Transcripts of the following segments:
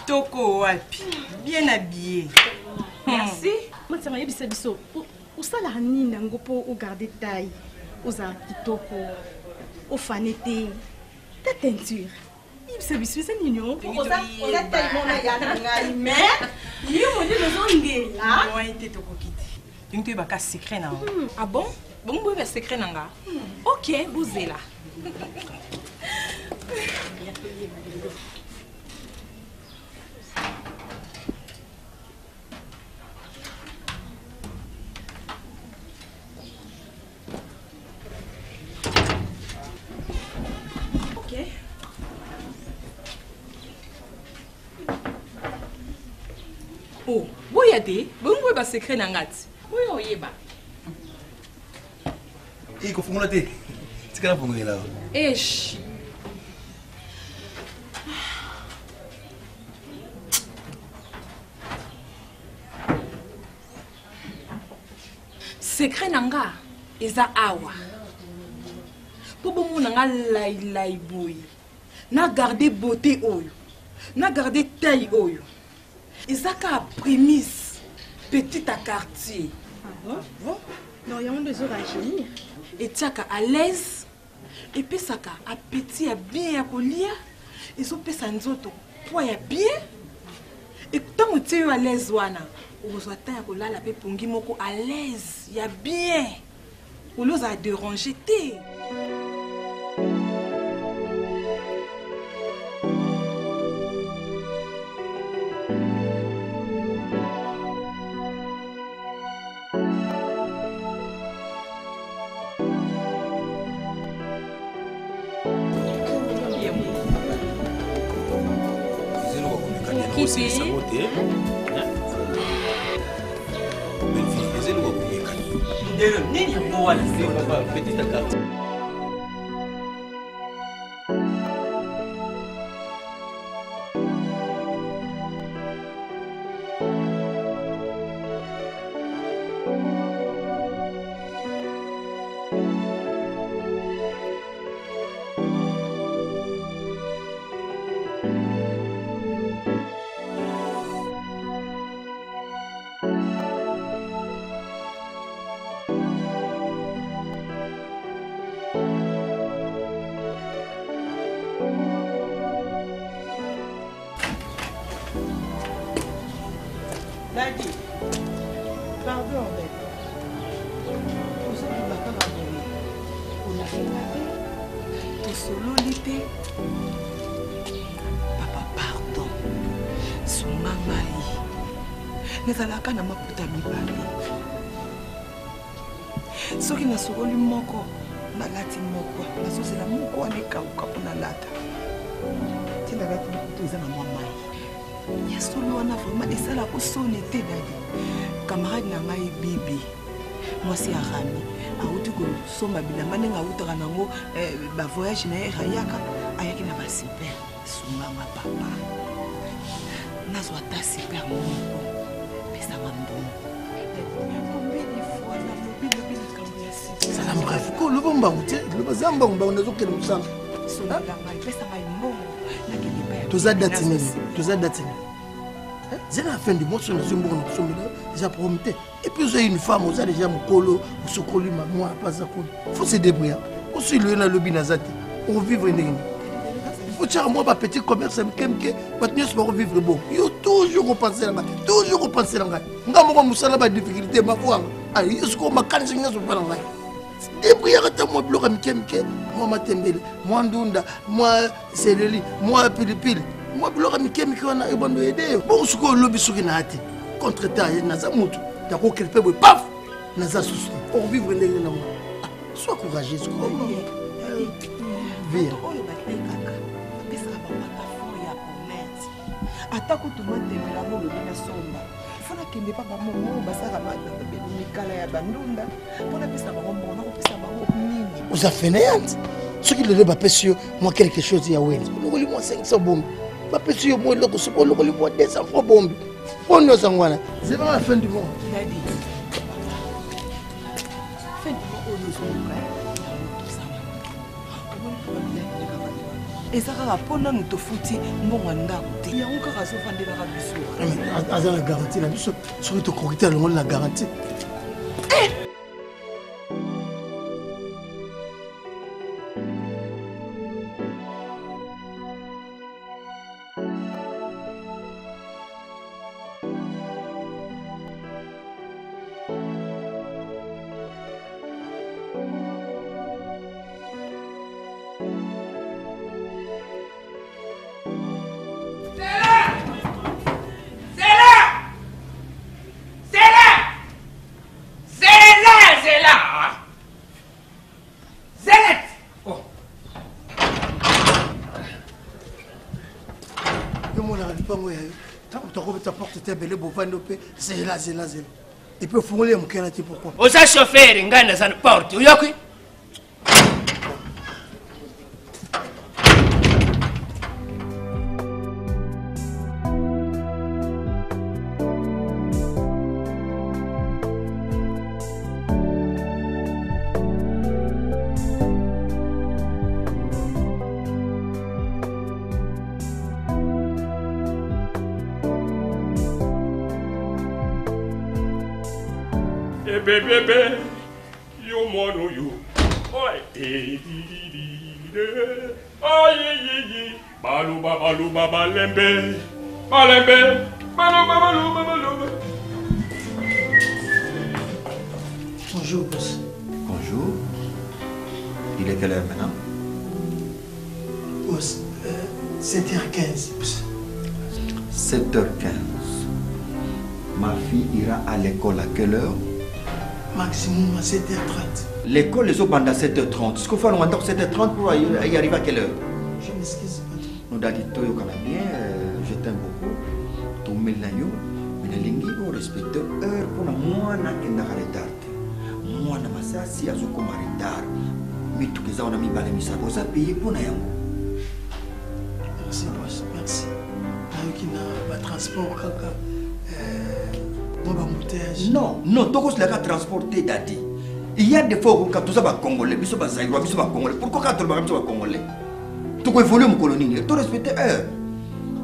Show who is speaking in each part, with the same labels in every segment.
Speaker 1: Kitoko wapi. Bien habillé.
Speaker 2: Merci. Moi, ça m'a dit ça. Où ça la nini nango pour garder taille. Oza kitoko. Au fanete. Ta teinture. C'est mignon. Oza taille mon aïe. Mais, il y a mon dieu là.
Speaker 1: Moi, il était au coquille. Donc, tu vas casser secret là.
Speaker 2: Ah bon?
Speaker 3: Bon, vous avez secret nanga. Ok, vous êtes là.
Speaker 2: Ok.
Speaker 3: Oh, vous y êtes? Bon, vous avez secret nanga. Vous y êtes?
Speaker 4: Il faut que tu c'est quoi pour là?
Speaker 3: Esh. Secret nanga eza awa. Pour bon nanga lai boy. Na garder beauté oyo. Na garder taille oyo. Eza ka prémisse petite à quartier.
Speaker 2: Ah bon? Non, il y a un besoin d'agir.
Speaker 3: Et tiaka à l'aise. Et puis ça a appétit à bien à colia. Ils ont pesa nzoto poids ya bien. Et tant que tu es à l'aise wana, on attend à cola la pe pongi moko à l'aise, ya bien. On l'ose à déranger té.
Speaker 4: C'est ça beauté. Belle fille, les élèves vont bien calmer.
Speaker 1: Nini pour aller.
Speaker 4: C'est pas petite carte.
Speaker 1: Daddy, pardon, mais vous êtes du matin à mourir. On n'a rien fait. Tout solo l'été. Papa, pardon. Son maman, les alaka na maputa mibale. Soki na sokoli moko, na lati moko, na sosela moko aneka ukapo na lata. Tina lati moko eza na mama. Ya solo wana vraiment esala ko sonete dadi. Camarade na ngai bibi. Moi c'est Arami. Auti ko somba bilamba nenga utaka nango ba voyage na Rayaka ayaki na ba super. Sumama papa. Nazo ata super moko. Pesa mambo. Combien de fois na mobile bile kambiasi.
Speaker 5: Salam bref ko lo bomba uti lo bazamba ngba unazo kele musanga.
Speaker 1: Solo la ngai pesa ngai mbongo.
Speaker 5: Toza datine. C'est la fin du mois sur les humbles nous sommes déjà prometé. Et puis j'ai une femme, vous avez déjà mon colo, vous socoli moi pas à quoi. Faut se débrouiller. Aussi le na lobby nazati. On vivre une. Faut dire moi pas petit commerce mkemke, maintenant c'est pour vivre bon. Yo toujours repenser là-bas, toujours repenser là-bas. Ngamo musala ba difficulté ma foi. Ah, est-ce qu'on m'a canné sur pas là. Débrouiller à moi bloc mkemke, moi matembele, moi ndunda, moi seleli, moi pilipili. Moi bloc mkemke wana ebondo aider. Bon ce qu'on lobby sur une hâte. Contre ta naza mutu. D'accord qu'elle peut paf. Naza souci. Pour vivre une moi. Sois courageux, sois viens.
Speaker 1: Atako tumatembela mo lobina somba. Fona kende papa momo basaka bana mikala ya bandunda. Pona pesa bango mbona ko pesa bango nini.
Speaker 5: Vous avez fait ce qui le pas sûr moi quelque chose ya wendi. Lokoli moi 500 bombe. Ba pesi yo moi loko sopo lokoli moi 200 francs bombe. On nous en c'est pas la fin du monde.
Speaker 1: Daddy. Fin du monde on nous en eza kaka mpo nanu tofuti mbongo ya ndako te yango kaka azofandelaka biso
Speaker 5: aza na garantie na biso soki tokorite alongoli na garantie zela. Et puis fourler mon cœur pourquoi?
Speaker 4: Osa chauffeur ngana sana porte. Uyokwi?
Speaker 6: Bébé, yo mono yo. Oi, aïe, baluba, balembe, baluba.
Speaker 5: Bonjour, boss.
Speaker 7: Bonjour. Il est quelle heure maintenant?
Speaker 5: Boss, 7h15.
Speaker 7: 7h15. Ma fille ira à l'école à quelle heure?
Speaker 5: Maximum à 7h30.
Speaker 7: L'école les autres à 7h30. Ce qu'il faut nous attendre 7h30 pour y arriver à quelle heure?
Speaker 5: Je m'excuse, patron.
Speaker 7: Nous avons dit que bien, je t'aime beaucoup. Tout le monde, mais nous respectons l'heure pour moi, nous avons retard. Moi, je suis retard. Mais tout le monde a mis balai misa. Vous avez payé pour nous.
Speaker 5: Merci, boss. Merci. Qui n'a pas transport, caca.
Speaker 7: Non, tout ce qui transporté d'Adi. Il y a des fois où tout ça va congolais, tout ça va zaïrois, tout ça va congolais. Pourquoi quand on va congolais? Tout quoi évoluer mon colonie, tout respecter heure.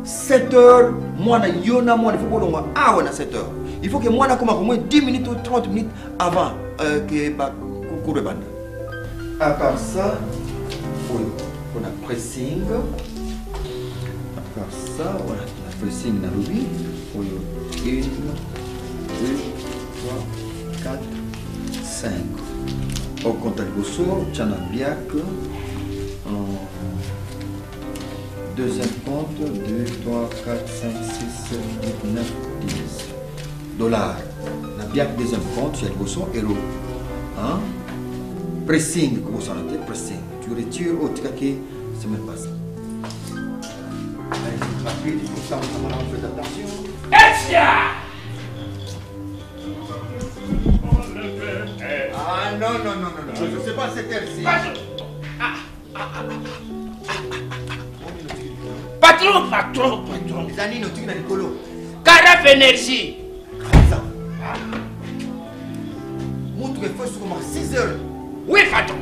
Speaker 7: 7 heures, moi il faut que on a 7 heures. Il faut que moi na au moins 10 minutes ou 30 minutes avant que ba cours bande. À part ça, on a pressing. À part ça, on a pressing dans le lobby. 1, 2, 3, 4, 5. Au compte de Bosso, Tchanabiak. Deuxième compte, 2, 3, 4, 5, 6, 7, 8, 9, 10 dollars. Nabiak, deuxième compte, chez Bosso, euro. Hein? Pressing, comment ça note? Pressing. Tu retires au ticket, c'est même pas ça. Allez, rapide, il faut ça, on va faire attention. Ah non, je ne sais pas cette heure-ci.
Speaker 4: Patron.
Speaker 7: Les années nautiques dans le colo.
Speaker 4: Carafe énergie.
Speaker 7: Montre que faut comme 6 heures.
Speaker 4: Oui, patron.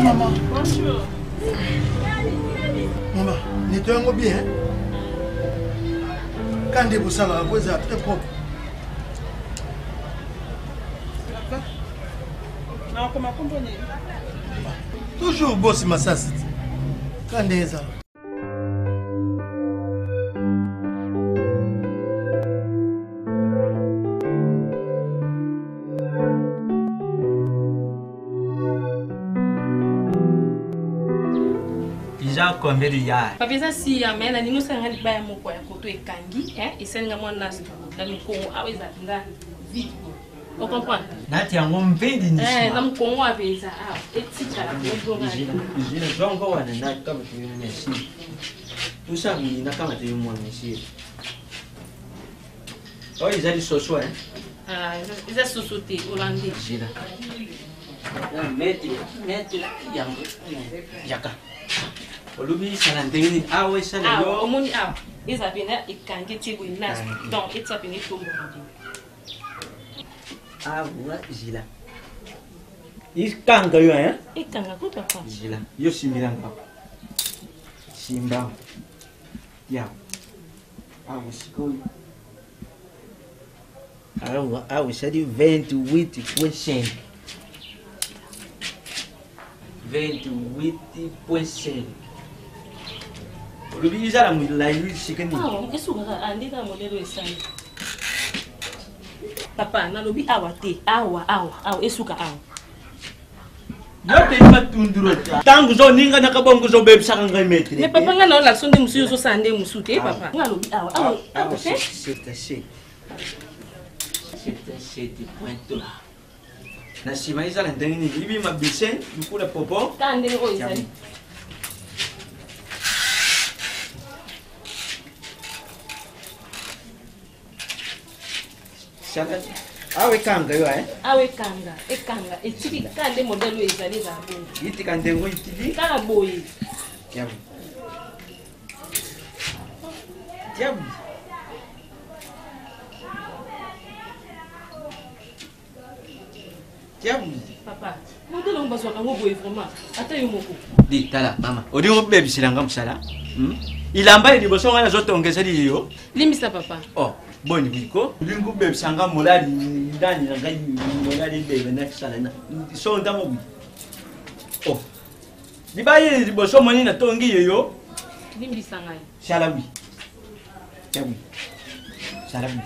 Speaker 5: maman.
Speaker 2: Bonjour.
Speaker 5: Maman, nettoyez bien. Hein? Quand vous savez, vous êtes très propre.
Speaker 3: Non, comment comprendre?
Speaker 5: Toujours boss massas. Quand vous êtes
Speaker 8: Déjà combien de yards?
Speaker 2: Papa, ça si amène, nous sommes allés à mon coin, côté Kangi, hein, et c'est un gamin dans le Congo, ah oui, ça vite. Vous comprenez?
Speaker 8: Nati yango mpendi ni.
Speaker 2: Dans le Congo avec ça, ah, et si tu as
Speaker 8: Je ne vais encore en a comme tu me merci. Tout ça il n'a pas été moi monsieur. Oh, ils allaient se soir.
Speaker 2: ah, ils ont sauté hollandais.
Speaker 8: J'ai là. Mettez yango. Yaka. Olubi salandeni ah ouais ça
Speaker 2: Ah,
Speaker 8: là.
Speaker 2: au monde ah, ils avaient là et Kangi tu vois nas, donc ils s'appellent Tombo.
Speaker 8: Ah ouais, j'ai là. Il kanga yo hein?
Speaker 2: Et Kanga quoi papa?
Speaker 8: J'ai là. Yo similanga. Simba. Ya. Ah usikoi. Ah oui, ça dit 28%. 28%. Olubi izala mu live shikeni.
Speaker 2: Ah, est-ce que andi na modelo esani? Papa, na lobi awa te, awa, esuka awa.
Speaker 8: Yote matunduro. Tangu zo ninga nakabongo zo bebisa kanga metre.
Speaker 2: Mais papa nga na la sonde musu zo sande musu te papa. Nga lobi awa,
Speaker 8: c'est assez. C'est assez point là. Na sima izala ndeni ibi mabisen, dukula popo.
Speaker 2: Kande ngo izali.
Speaker 8: Awe kanga yo
Speaker 2: Awe kanga, etiki kande modelo ezali za bongo.
Speaker 8: Iti kandengo itili.
Speaker 2: Kala boye.
Speaker 8: Tiabu.
Speaker 2: Papa, modelo ngbaso kango boye vraiment. Ata yo moko.
Speaker 8: Di tala mama. Odi ngo bebi silanga musala. Ilamba ndi bosonga na zoto ongeza liyo.
Speaker 2: Limisa papa.
Speaker 8: Oh. Boni biko lingu bebe sanga molali ndani na ngai molali bebe na kisala na so ndamo oh dibaye liboso moni na tongi yoyo
Speaker 2: Limbisa ngai.
Speaker 8: shalabi shalabi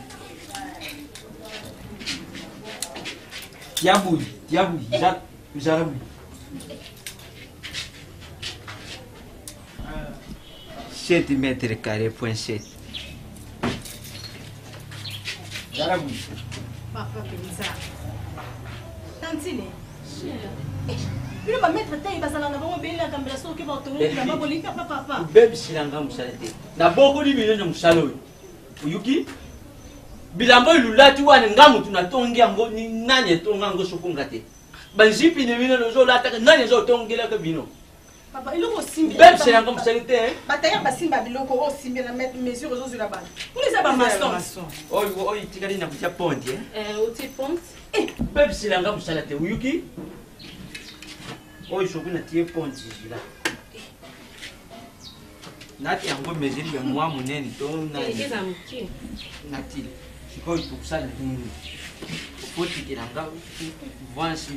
Speaker 8: yabu shalabi centimetre carré point 7.
Speaker 2: Papa Penza. Tantine. Bilo ba mettre tay basala na bango bela kambela so ke ba tongo na mabolika papa.
Speaker 8: Bebe silanga musalete. Na boko di bino musalo. Uyuki? Bilambo ilulati wana ngamu tunatongi yango ni nani etonga ngo sokunga te. Banzipi ne bino lozo lata nani zo tongela ka bino.
Speaker 2: Papa iloko simbi.
Speaker 8: Bebe silanga musalete hein.
Speaker 2: Bataya basimba biloko o simbi na mettre mesure zo zula ba. Ngisa ba maçon.
Speaker 8: Oy tikali na kutia ponti
Speaker 2: oti ponti.
Speaker 8: Bebe silanga musalete uyuki? Oy sokuna tie ponti zila. Nati yango mesure ya mwa munene to na.
Speaker 2: Eza mki.
Speaker 8: Nati. Sikoi tukusala nini? Poti kiranga avance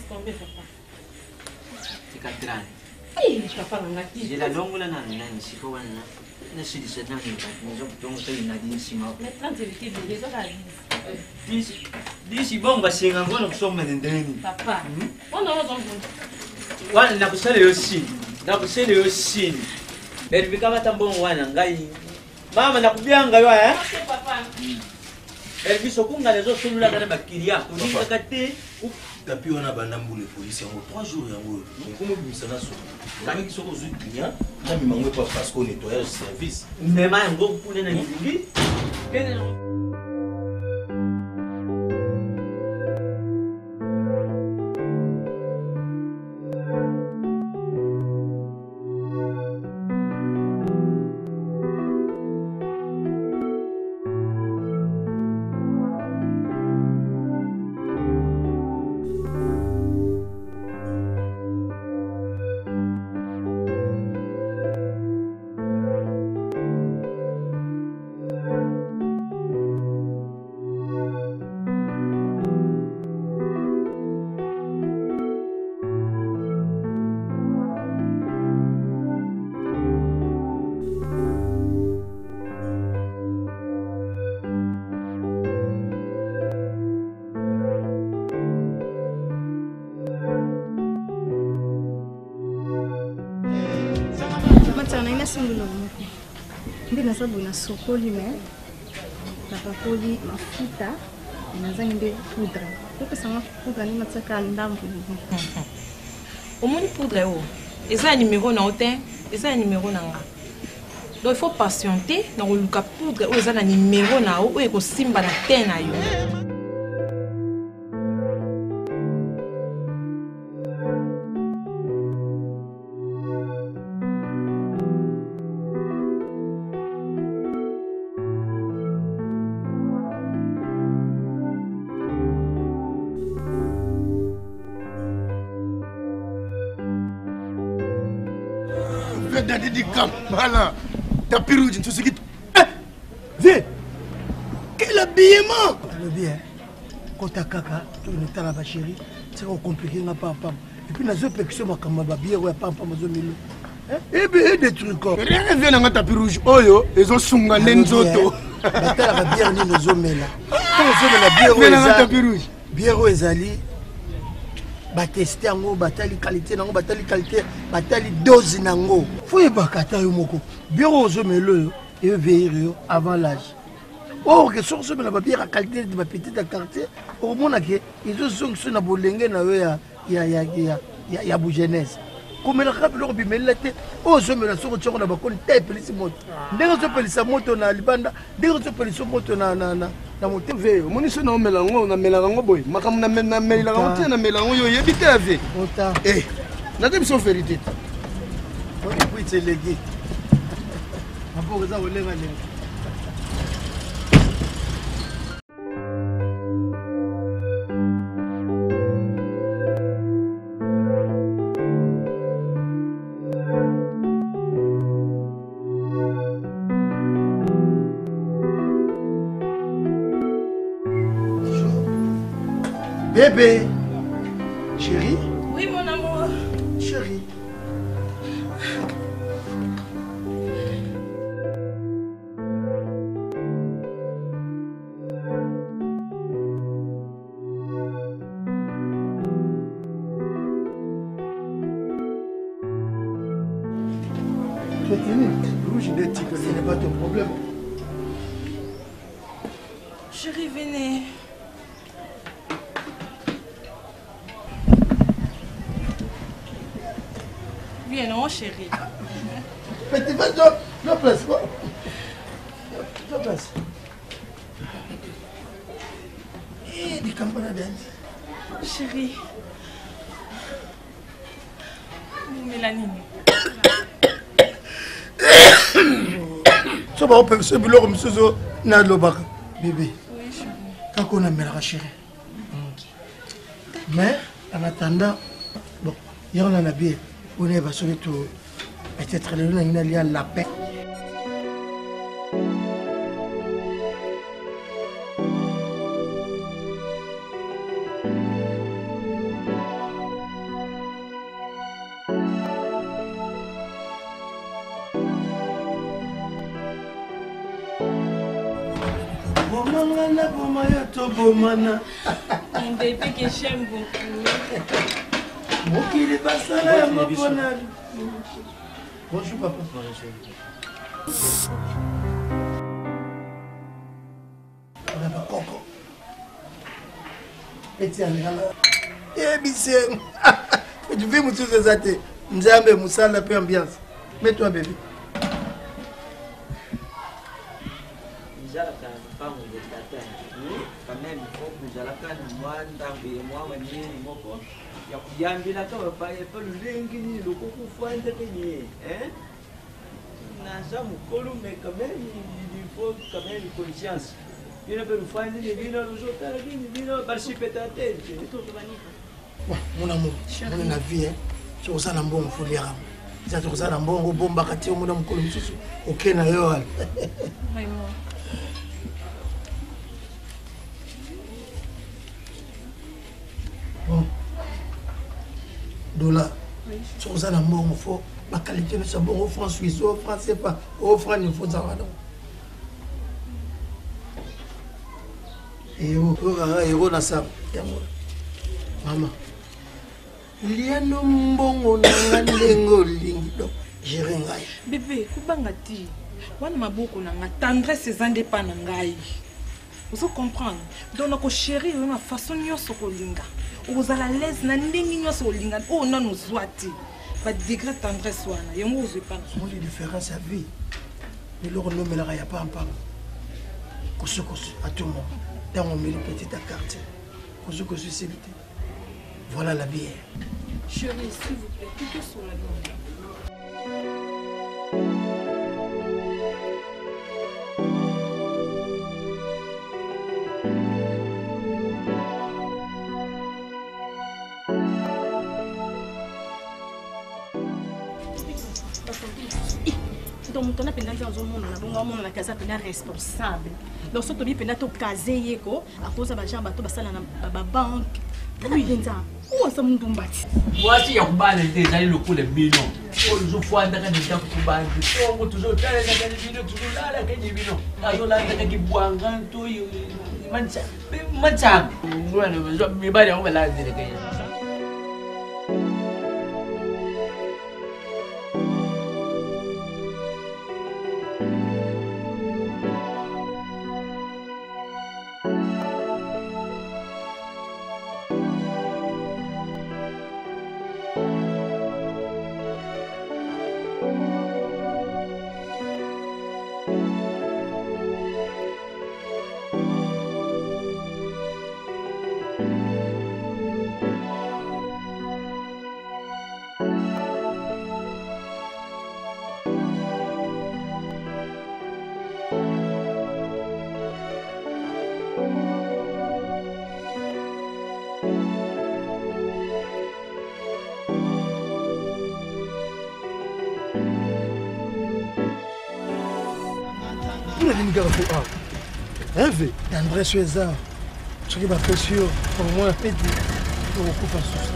Speaker 2: combien papa?
Speaker 8: Tikatrani.
Speaker 2: Papa ngati.
Speaker 8: Jela longo la nani siko wana. Na sidi sana ni nzo kutongo tayi na dinsi ma.
Speaker 2: Mais 30 litres de ça va.
Speaker 8: Disi bomba singa ngona kusoma ndeni.
Speaker 2: Papa. On a raison.
Speaker 8: Wana nakusale yo sini. Beri kama tambongo wana ngai. Mama nakubyanga yo
Speaker 2: Papa.
Speaker 8: Beri sokunga lezo sulula kana bakiria. Kuninga kate.
Speaker 4: Tapi on a bandambule police en 3 jours yango. Comment bimisa na so? Kami kisoko zu client, na mi mangwe pas parce qu'on nettoyage service.
Speaker 8: Nema ngo kule na ngibi. Kene
Speaker 2: matanga ina singolo moko. Ndi nasabu na sokoli me. Na pakoli mafuta. Nazangi nde poudre. Pourquoi ça m'a poudre ni mataka ndambu.
Speaker 3: Omoni poudre o. Eza numéro na hotel, eza numéro na nga. Donc il faut patienter na koluka poudre o eza na numéro na o e ko simba na te na yo.
Speaker 5: Daddy di camp, voilà. Tapis rouge, tout ce qui. Viens. Quel habillement! Le bien. Quand t'as caca, tu ne t'as pas chérie, c'est compliqué, n'a pas pam. Et puis, n'a pas que ça, ma bien, ouais, pam, pam, et bien, des trucs comme. Rien vient dans le tapis rouge. Oh yo, ils ont sunga lenzoto. Mais t'as la bière, ni nos hommes là. Quand on fait la bière, bière, ezali. Batester yango batali qualité nango batali qualité batali dose nango faut bakata yo moko biero ozomelo et veiller avant l'âge or que sur ce la bière qualité de ma petite quartier au mona que ils ont sur na bolenge na ya bu jeunesse comme la rappel bimelate ozomela soko tshoko na bakoni tepelisi moto ndenge zopelisa moto na libanda ndenge zopelisa moto na moto ve moniso na melango na melango boy makamu na melango te na melango yo yebite ave eh na dem so vérité on est puis c'est légué apo za olenga lenga Bébé, chérie.
Speaker 3: Oui, mon amour.
Speaker 5: Chérie. Tu es timide. Rouge des tics, ce n'est pas ton problème.
Speaker 3: Chérie, venez. Viens, non, chérie.
Speaker 5: Petit vas non place quoi. Non place. Et des campagnes dance.
Speaker 3: Chérie. Mélanie.
Speaker 5: Ça va opérer ce boulot comme ça na lobaka bébé.
Speaker 3: Oui, chérie.
Speaker 5: Quand on a mis la chérie. Mais en attendant bon, il y en a bien. On est basé tout peut-être le nom il y a la paix. Bomana bomaya to bomana.
Speaker 3: Mon bébé que j'aime beaucoup.
Speaker 5: Mokili basala ya mapona. Bonjour papa. On a pas coco. Etienne là. Eh bise. Tu veux mutu zate. Nzambe musala pe ambiance. Mets-toi bébé.
Speaker 8: Quand même, il faut que j'aille moi, moi, ya kuyambila ka bapaye pa lulengini lokoko fwande kenye naza mukolo mais quand même il faut quand même conscience il ne peut nous fwande ni vino lozotala kini vino barsipetateur
Speaker 5: mon amour on a vie tu as ça mbongo foliara ça tu as mbongo bomba kati o mona mukolo misusu okena yo al
Speaker 3: vraiment
Speaker 5: bon dollar sur ça l'amour il faut la qualité de ce bon au franc suisse au franc c'est pas au franc il faut ça donc et au héros na ça maman il y a no mbongo na ndengo lingi donc gérer ngai.
Speaker 3: Bébé, kubanga ti. Wana maboko na nga tendresse ezande pa na ngai. Vous comprenez? Donc na chérie na façon nyonso kolinga. Ozala l'aise na ndenge nyonso kolinga. Oh non nous zwati. Ba degré tendresse wana. Yango ozwe pa.
Speaker 5: Moi les différences à vie. Mais le renom me la ya pas en pas. Kosokoso à tout moment. Dans mon milieu petit à quartier. Kosokoso c'est vite. Voilà la bière.
Speaker 3: Chérie, s'il vous plaît, plutôt sur la bière.
Speaker 2: Donc, on a pénal dans un monde, on a la casa pénal responsable. Donc, ce que pénal to casé yeko, à cause de la jambe, à tout ça la banque. Oui, Linda. Où est-ce que nous sommes bâtis?
Speaker 8: Voici un bal déjà le coup de millions. Je vois dans les gens qui bâtent. On toujours là, toujours là, les millions. Alors là, qui boit un grand tout, mancha. Voilà, je me bats on va là dire que.
Speaker 5: Rêve, André Suézard, ce qui va faire sûr pour moi, et pour beaucoup faire ça.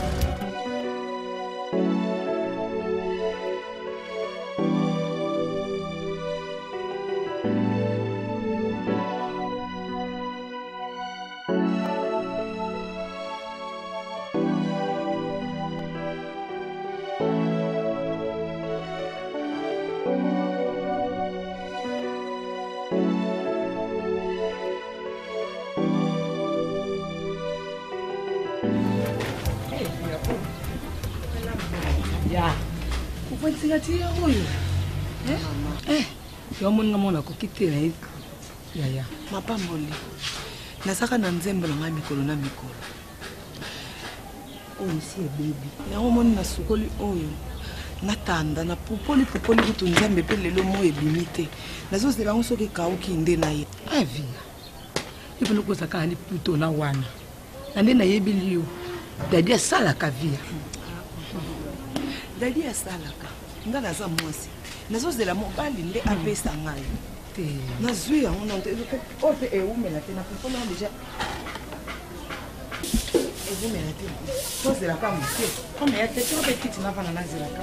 Speaker 1: tia oyo yomoni nga mona kokitela yaya mapamboli nazaka na nzembo na ngai mikolo na mikolo oyo si ebebi yango moni nasukoli oyo natanda na pupoli kutu nzambe mpe lelo mo ebimi te nazozela yango soki ekauki nde na ye avia epona kozaka ali pluto na wana na nde nayebili yo dadi asalaka via dadi asalaka nga naza mwasi nazozela mobali nde apesa ngai te nazwi yango na te oyo mpe eumela te na pupoli yango deja ezumela te tozelaka moke omeya te to mpe kiti navana nazelaka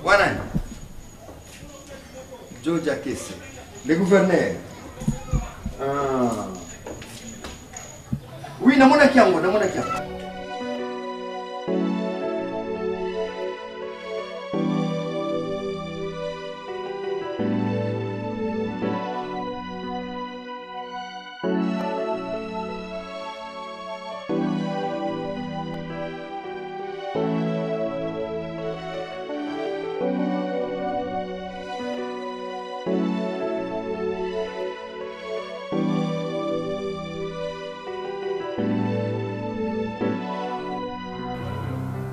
Speaker 7: Wanani? Joe Jakese, le gouverneur. Ah. Oui, namona kiango.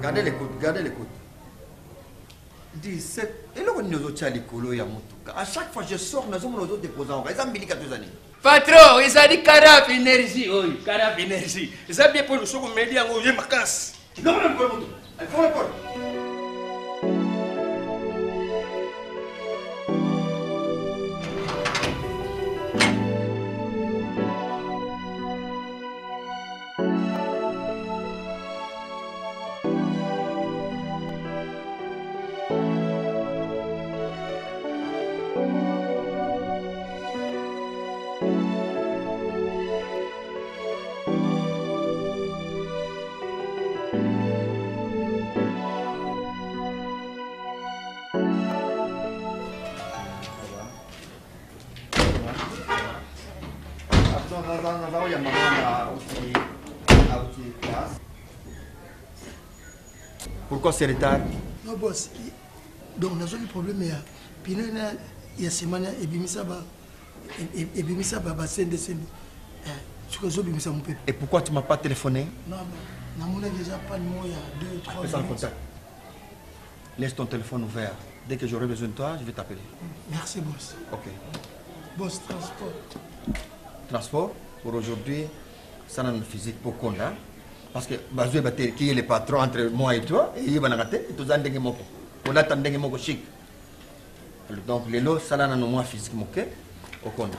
Speaker 7: Gardez l'écoute, gardez l'écoute. 17. Et là, on nous a dit que à chaque fois que je sors, nous avons déposé en raison de 4 années.
Speaker 9: Patron, ils ont dit carap énergie, oui, carap énergie. Ils ont bien pour le second média, on ma casse.
Speaker 7: Non, non, non, non, non, non, non. Pourquoi c'est retard?
Speaker 5: Non, boss. Donc, nous avons un problème. Il y a semaine et bimisa baba sende.
Speaker 7: Et pourquoi tu m'as pas téléphoné?
Speaker 5: Non, on a déjà pas de mots il y a 2-3 jours.
Speaker 7: Laisse ton téléphone ouvert. Dès que j'aurai besoin de toi, je vais t'appeler.
Speaker 5: Merci, boss.
Speaker 7: Ok.
Speaker 5: Boss, transport.
Speaker 7: Transport, pour aujourd'hui, ça n'a pas physique pour Konda. Parce que Bazoué qui est le patron entre moi et toi, et il va nous rater, et tout ça, on attend des chic. Donc, les lots, ça n'a pas moins physique au Konda.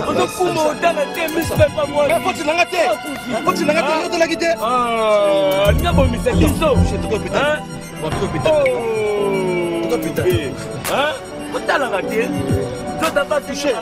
Speaker 9: ozokuma otala te miso mpe pa mwasi
Speaker 5: foti nanga te otolaki te
Speaker 9: alinga bomisa biso otalaka te totaka touche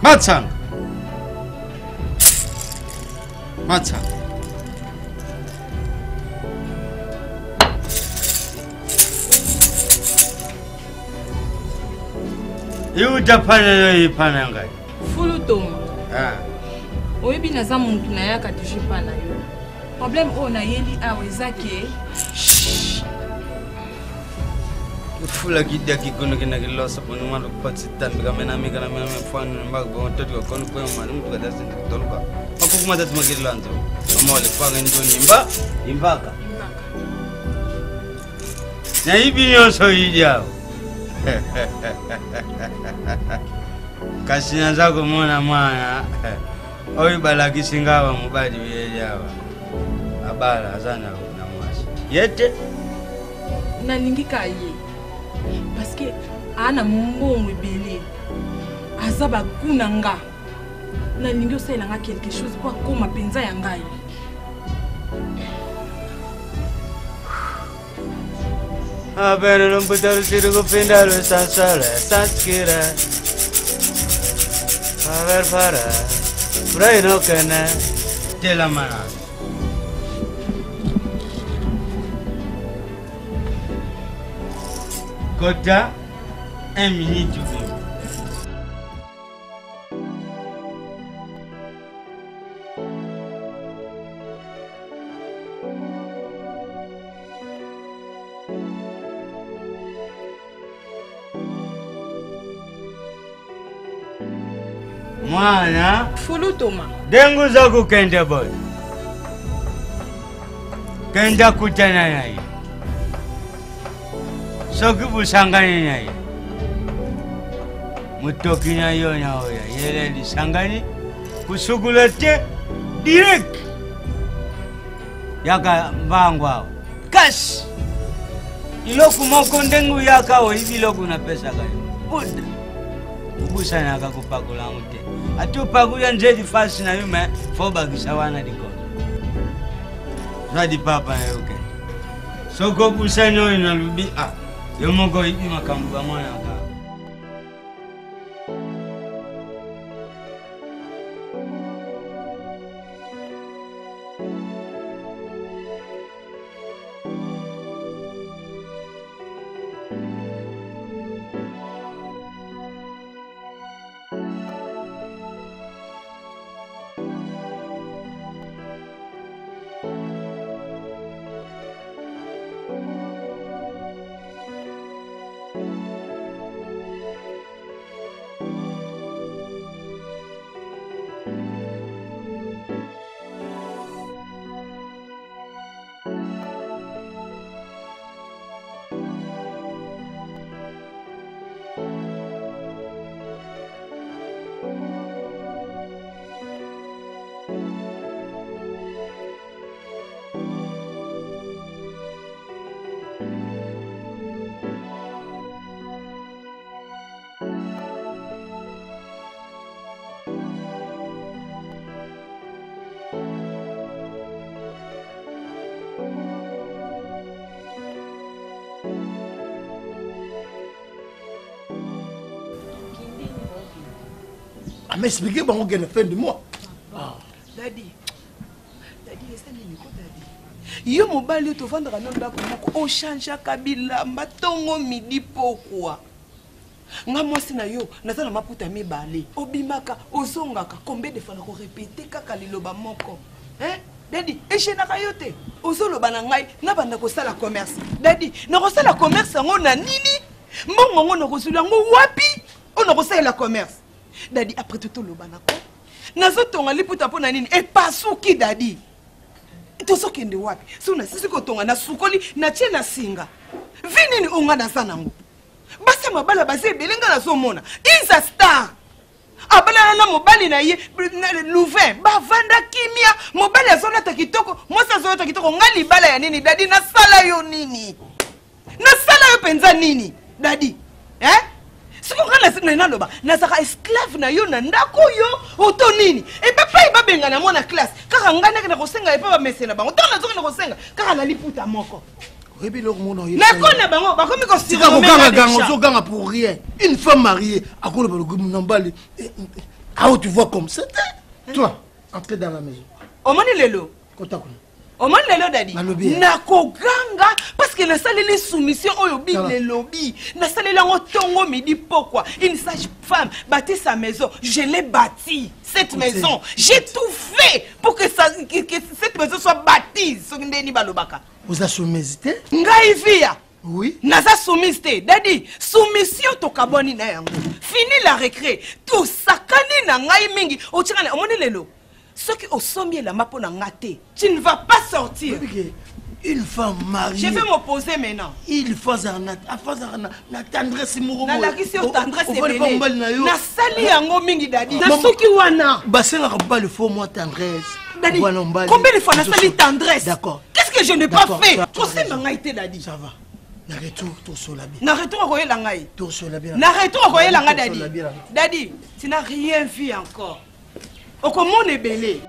Speaker 10: Matsang. You Japan ipananga.
Speaker 3: Fulu toma. Oyebi naza muntu na yaka tujipa na yo. Problème o na yeli awe zake.
Speaker 10: Fula kidia kikono kina kilosa kono maro patsi tambi kamena mi kana mena fanu mbag bo tatu kono ko mari mutu kada sindi toluka akukuma tatu magilanzo amole panga ndo nimba imbaka na ibi nyoso ijao kasina zako mona mwana oyi balaki singawa mubadi yejawa abala azana na mwasi yete
Speaker 3: nalingi kaye parce que ana mbongo ebele aza bakuna nga nalingi osalelanga quelque chose po akoma mpenza ya ngai
Speaker 10: Abeno lomputaro sirugo pindalo sansale sanskira Aver para Braino kene Tela mana Kota 1 minute Mwana
Speaker 3: Fulu toma
Speaker 10: dengu zaku kende boy kenda kutana naye soki busangani naye mutoki nayo naoya yele lisangani kusugula te direct yaka mbangwa kash iloku moko ndengu yakawo ibiloku na pesa kayo buda ubusana akakupakula mute atupakuya nzedi fasi na yume fobakisa wana dikono zwadi papa na yuke soko busana ina lubi yomoko ibi makambu ba mwana ka
Speaker 5: m'expliquer à la fin du mois.
Speaker 1: Daddy, laisse-moi Daddy. yo mobali to vandra na ndako moko o change kabila mbatongo midi pokwa nga mwasi na yo naza na maputa mibale obimaka ozongaka combien de fois na ko répéter kaka liloba moko Daddy echenaka yo te ozoloba na ngai na banda kosala commerce Daddy na kosala commerce ngo na nini mbongo ngo na kozula ngo wapi on kosala commerce Daddy après tout loba na ko nazotonga liputa po na nini e pasuki Daddy tozokende wapi so na sisi kotonga na sukoli na tie na singa vinini onga na sanango basi mabala basi ebelenga nazomona is a star abala na mobali na ye Louvain bavanda kimia mobali azonata kitoko mwasa azonata kitoko ngali bala ya nini Daddy na sala yo nini na sala yo penza nini Daddy siko kana na loba na saka esclave na yo na ndako yo oto nini e papa ibabenga na mwana classe kaka ngana kana kosenga e papa mesela bango tona zoka na kosenga kaka na liputa moko
Speaker 5: rebi lo mono yo
Speaker 1: na kona bango bakomi ko
Speaker 5: sika ko ganga zo ganga pour rien une femme mariée akolo ba lo nambali how tu vois comme c'était toi entrer dans la maison
Speaker 1: omoni lelo
Speaker 5: kota
Speaker 1: omoni lelo Daddy na ko ganga parce que na saleli soumission oyo bible lobby na saleli ngo tongo midi pourquoi une sage femme bâtit sa maison je l'ai bâtie cette maison j'ai tout fait pour que cette maison soit bâtie so ndeni balobaka
Speaker 5: vous a soumise te
Speaker 1: ngai via
Speaker 5: oui
Speaker 1: naza soumise te Daddy soumission to kaboni na yango fini la récré tout sakani na ngai mingi otikana omoni lelo ce qui au sommier la mapo na ngate tu ne vas pas sortir
Speaker 5: une femme mariée
Speaker 1: je vais m'opposer maintenant
Speaker 5: il faut na tendresse mouro
Speaker 1: na la kisi o tendresse belé na sali yango mingi Daddy na soki wana
Speaker 5: basenga ba le faut moi tendresse
Speaker 1: Daddy combien de fois na sali tendresse d'accord qu'est-ce que je n'ai pas fait trop c'est mangaité Daddy
Speaker 5: ça va na retour to solabi
Speaker 1: na retour ko yela ngai
Speaker 5: to solabi
Speaker 1: na retour ko yela ngai Daddy tu n'as rien vu encore okomona ebele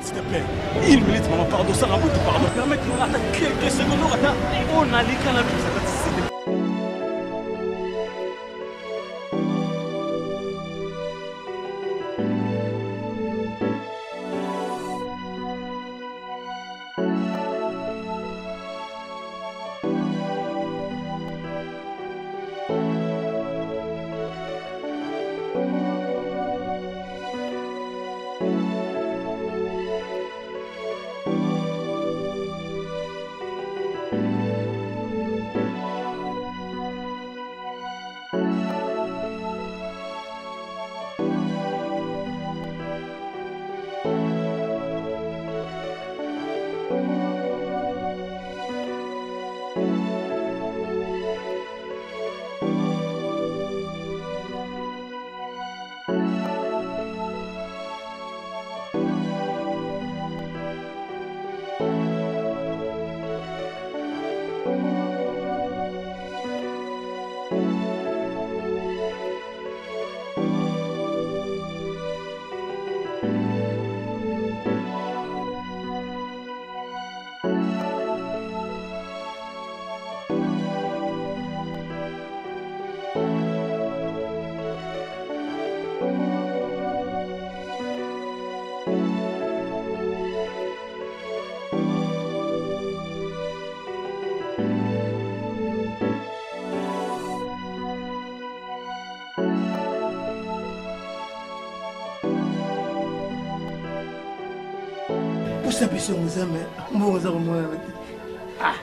Speaker 6: S'il te plaît, une minute, maman, pardon, ça va vous pardon. Permettez-moi, quelques secondes, on a les canapés, ça va se
Speaker 5: ça peut se faire, mais moi, ça va ah,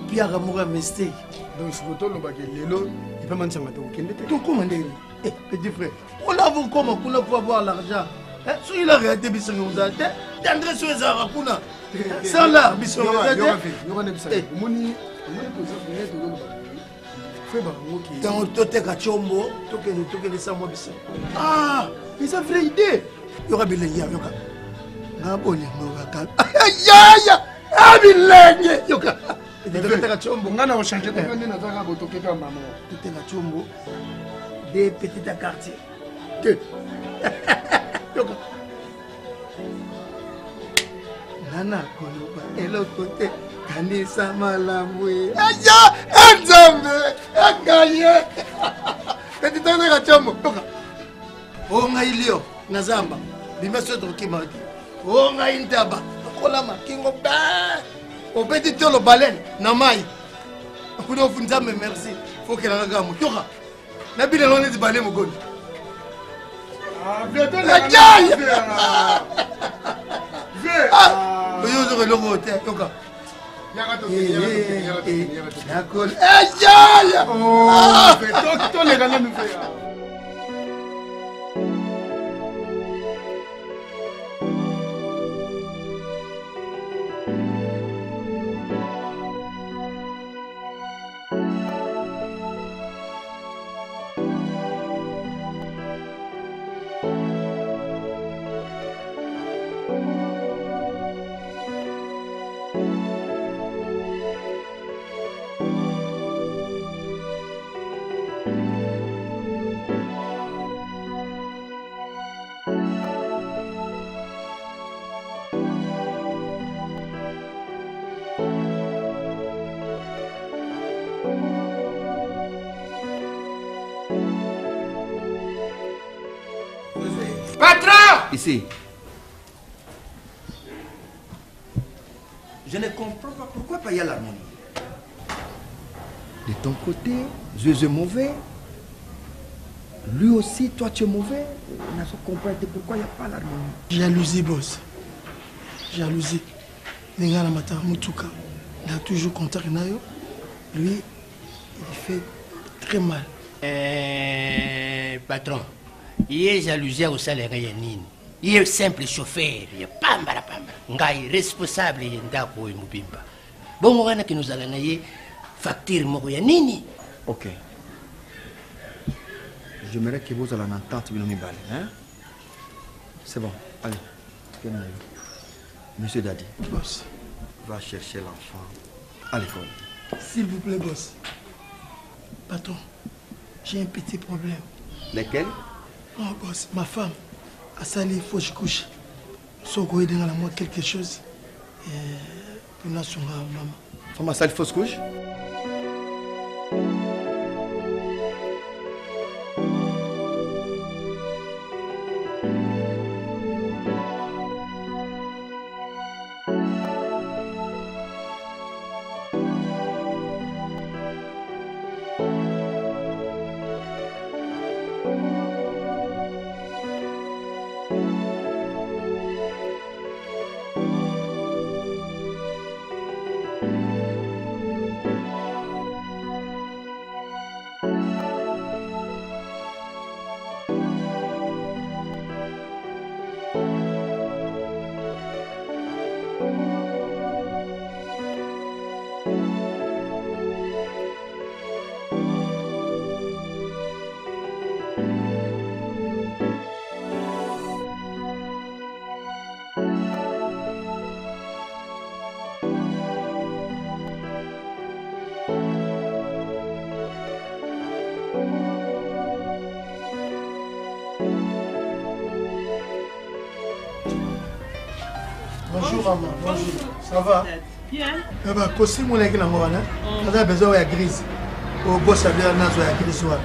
Speaker 5: Pierre Amoura mistake.
Speaker 11: Donc, si vous avez le lelo, il peut m'en savoir.
Speaker 5: Tout commandé. Petit frère, on a vu comment pour avoir l'argent. Si il a réalité, il s'est fait. T'as sur les arabes. Ça là, il s'est fait. Ah, mais ça fait idée. Il y aura bien il des petits quartiers. Nana Koloba, et l'autre côté, Kanisa Malamwe. Aïe, Nzambe, Agaye. Petit Tanaka. Oh, Nailio, Nazamba, Bimaso Dokimadi. Oh, Naindaba, Kolama, King of Bad. Au petit tolo baleine, Namai. Kudo Funzame, merci. Faut qu'elle a un gamme. Tora. Nabila l'on est de balai mon gond. Ah, viens de la gaille. Viens. Vous aurez le mot, Toka. D'accord. Aïe! Oh, toi, les gars, nous faisons.
Speaker 7: Ici. Je ne comprends pas pourquoi pas y a l'harmonie. De ton côté, je suis mauvais. Lui aussi, toi tu es mauvais. On a compris pourquoi il n'y a pas l'harmonie.
Speaker 5: Jalousie, boss. Jalousie. Nenga Mata Mutuka. Il a toujours contact avec lui. Il fait très mal.
Speaker 9: Patron, il est jalousé au salaire. Il est simple chauffeur, il est pambara. Ngai responsable il est ndako et mubimba. Bon on a que nous allons nayer facture moko ya nini.
Speaker 7: OK. J'aimerais que vous allez en entendre bien balle, hein? C'est bon. Allez. Monsieur Daddy,
Speaker 5: boss,
Speaker 7: va chercher l'enfant à l'école.
Speaker 5: S'il vous plaît, boss. Patron, j'ai un petit problème.
Speaker 7: Lequel?
Speaker 5: Oh, boss, ma femme. À ça, il faut que je couche. Son goût est dans la moi quelque chose. Pour nous, son maman.
Speaker 7: Femme à ça, il faut que je couche?
Speaker 5: Bonjour maman, bonjour. Ça va?
Speaker 2: Bien.
Speaker 5: Eh ben, kosi mon équipe là-bas, hein? On a besoin de grise. Au boss a bien nazo ya grise là.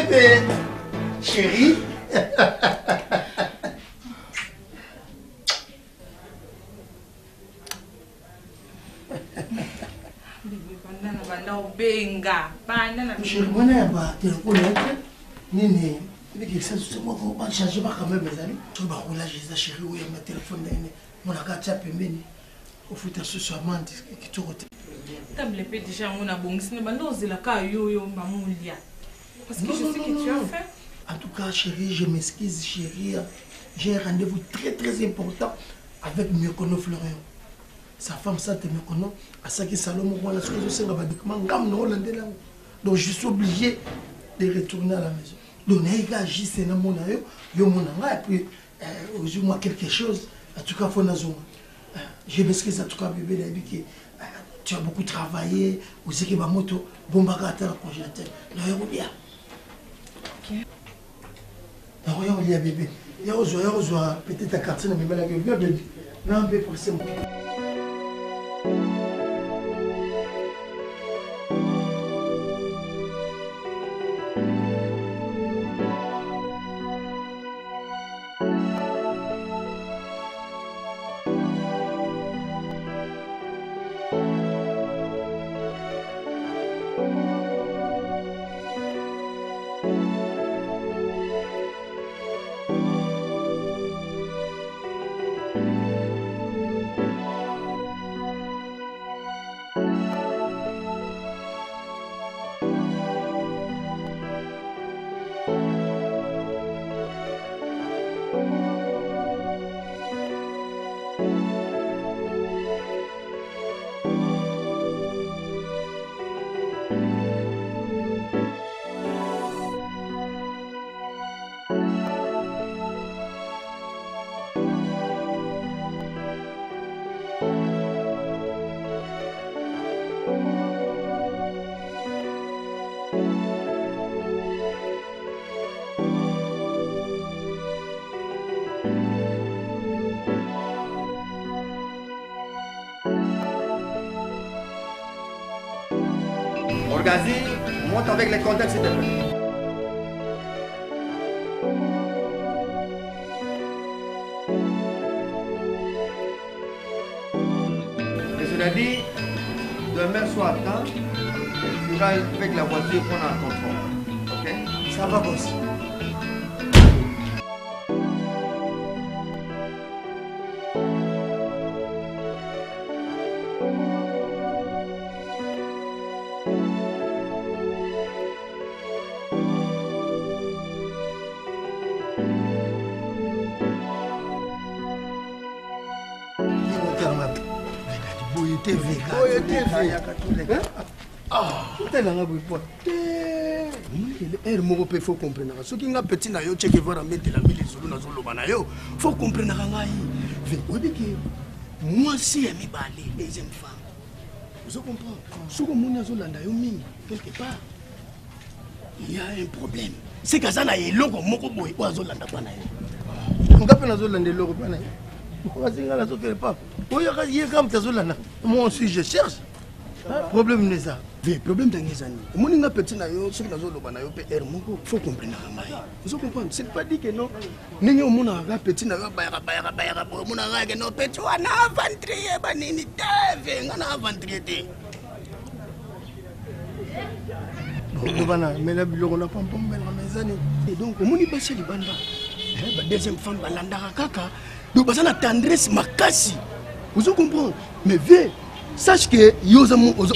Speaker 5: bébé. Chérie. Chérie, moi, je vais téléphone. Nini, il y a quelque chose qui va changer quand même. Tu vas rouler chez chérie ou ma téléphone. Mon agata pembeni. Au foot ce soir, man, qui te rote.
Speaker 3: Table peut déjà on a bon, ce n'est pas nous la cas yo mamoulia. Parce que je sais que tu as fait.
Speaker 5: En tout cas, chérie, je m'excuse, chérie. J'ai un rendez-vous très très important avec Myokono Florian. Sa femme, ça, te Myokono, à ça qui Salomon, voilà ce que je sais, donc je suis obligé de retourner à la maison. Donc, il y a juste un mon aïe, et puis, moi quelque chose, en tout cas, il faut nous. Je m'excuse, en tout cas, bébé, tu as beaucoup travaillé, aussi que ma moto, bombaga à la congélateur. Non, il y a bien. Ok. Non, il y a bébé. Il y a peut-être ta carte, mais la gueule, bébé. Non, bébé, pour ça.
Speaker 7: Orgazi, monte avec les contacts, s'il te plaît. Et cela dit, demain soir, tu iras avec la voiture prendre un contrôle. Ok?
Speaker 5: Ça va, boss.
Speaker 11: ere moko mpe fo comprenaka soki nga petit na yo cheke voir ametela mi lisolo nazoloba na yo fo comprenaka ngai oyebike mwasi ya mibale deuxième femme ozo comprendre soki omoni azolanda yo mingi quelque part il y a un problème seke aza na eloko moko boye oyo azolanda mpa na yo
Speaker 5: nga mpe nazolanda eloko mpa na yo azinga nazokele papa oyaka ye ka moto azolanda moi aussi je cherche problème neza
Speaker 11: problème ndenge ezani omoni nga petit na yo soki nazoloba na yo mpe ere moko faut comprenaka ngai ozo comprendre c'est pas dit que non ndenge omonaka ka petit na yo abayaka boye omonaka ke no petit wana aventrie banini te nga na aventrie te
Speaker 5: obana mela biloko na pampombelaka na ezani
Speaker 11: donc omoni basi ya libanda badeuxième femme balandaka kaka donc baza na tendresse makasi ozo comprendre mais ve sache que yo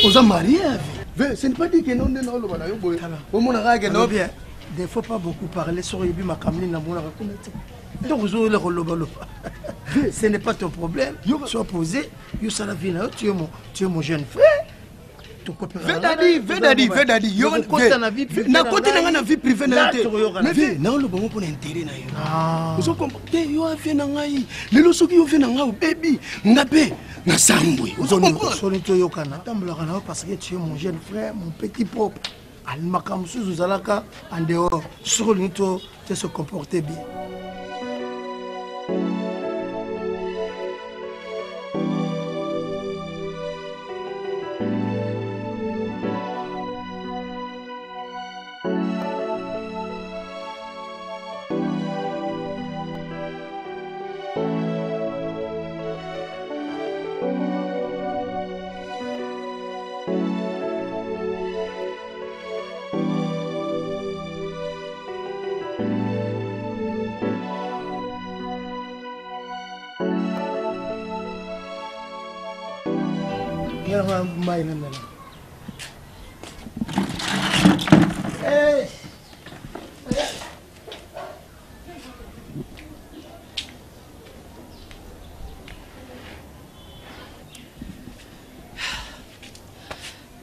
Speaker 11: oza marié avec ve ce n'est pas dit que non nde naoloba na yo boye omonaka ke no
Speaker 5: bien des fois pas beaucoup parler sur yebi makamli na monaka kuna te donc ozoele kolobaloba ce n'est pas ton problème sois posé yo sala vie na yo tu es mon jeune frère
Speaker 11: vedadi nakoti nanga na vie privé na yo te naoloba ngo mpona intere na yo ozokompa te yo avie na ngai lelo soki yo vie na ngai obebi nga mpe nasambwe
Speaker 5: soni toyokana tambolaka na yo parce que tu es mon jeune frère mon petit propre makambo mosusu ozalaka en dehors soki olingi te se comporter bien. Ngana mai nana. Hey.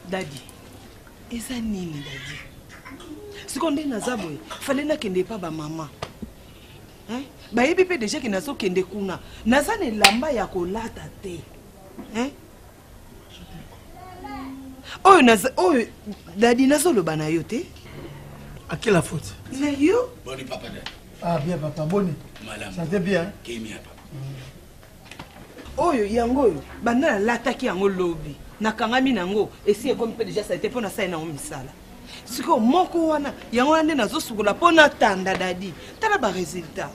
Speaker 1: Daddy, eza nini daddy? Sikonde naza boye, fallait nakende pa ba maman. Hein? Ba yebi pe déjà que nazo kende kuna. Naza ne lamba ya kolata te. Hein? Oh naza daddy nazo lo bana yo te.
Speaker 5: À qui la faute?
Speaker 1: Na yo?
Speaker 9: Boni papa da.
Speaker 5: Ah bien papa, boni.
Speaker 9: Madame.
Speaker 5: Ça t'est bien.
Speaker 9: Kémia papa.
Speaker 1: Oyo yango yo, bana lata ki yango lobi. Nakangami nango, esi comme pe déjà ça a été pour na sa na misala. Siko moko wana, yango ande nazo sukola pona tanda daddy. Tala ba résultat.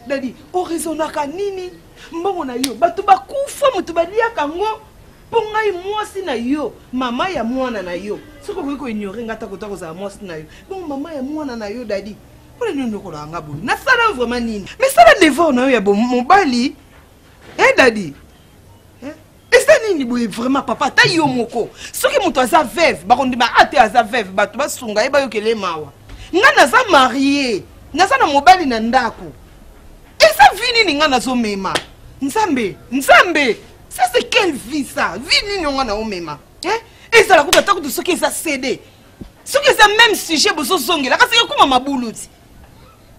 Speaker 1: Daddy, o raisonnaka nini? Mbongo na yo, batu bakufa mutu baliaka ngo. Pongai mwasi na yo, mama ya mwana na yo. Siko ko ignorer ngata ko za mwasi na yo. Bon mama ya mwana na yo daddy. Pour nous nous kolanga bo. Na sala vraiment nini? Mais sala devant na yo ya bon mobali. Daddy. Est-ce que ni vraiment papa ta yo moko? Soki mutu aza veuve, ba kondi ba ate aza veuve, batu ba sunga e ba yo kele mawa. Nga naza marié, naza na mobali na ndako. Esa vini ni nga nazo mema. Nzambe, Nzambe. Ça c'est quelle vie ça? Vie ni nga na omema. Et ça la kuta ta kutu soki esa CD. Soki esa même sujet bozo zongela kasi kuma mabuluti.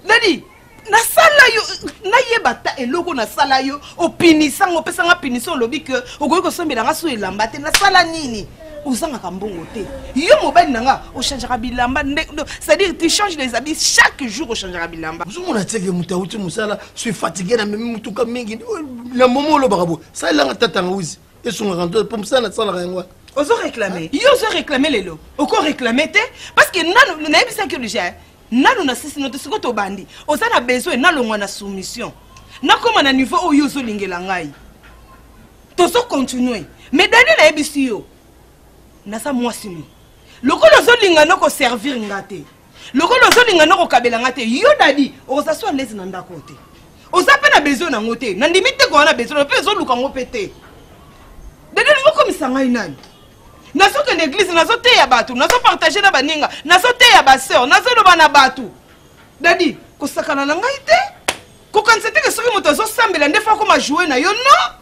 Speaker 1: Daddy, na sala yo na yebata eloko na sala yo opinisango pesanga piniso lobi que okoki kosombela nga so elamba te na sala nini ozanga kambongo te yo mobali nanga o changera bilamba c'est-à-dire tu changes les habits chaque jour o changera bilamba
Speaker 5: ozomona teke mutauti musala suis fatigué na memi mutuka mingi na momo lo barabo ça langa tatanga uzi esonga rando pour musala sala yango
Speaker 1: ozo réclamer yo ozo réclamer lelo oko réclamer te parce que nanu na yebisa que déjà nanu na sisi note siko to bandi oza na besoin na longwa na soumission na koma na niveau oyo zo lingela ngai tozo continuer mais dani na yebisi yo na sa mwasi mu lokolo zo linga noko servir ngate lokolo zo linga noko kabela ngate yo dadi oza so lezi na ndako te oza pe na besoin na ngote na ndimite ko na besoin pe zo luka ngo pete dadi moko misanga inani nazo que l'église nazo te ya batu nazo partager na baninga nazo te ya ba sœur nazo loba na batu dadi ko sakana na ngai te ko kansete ke soki moto zo sambela ndefa ko ma jouer na yo non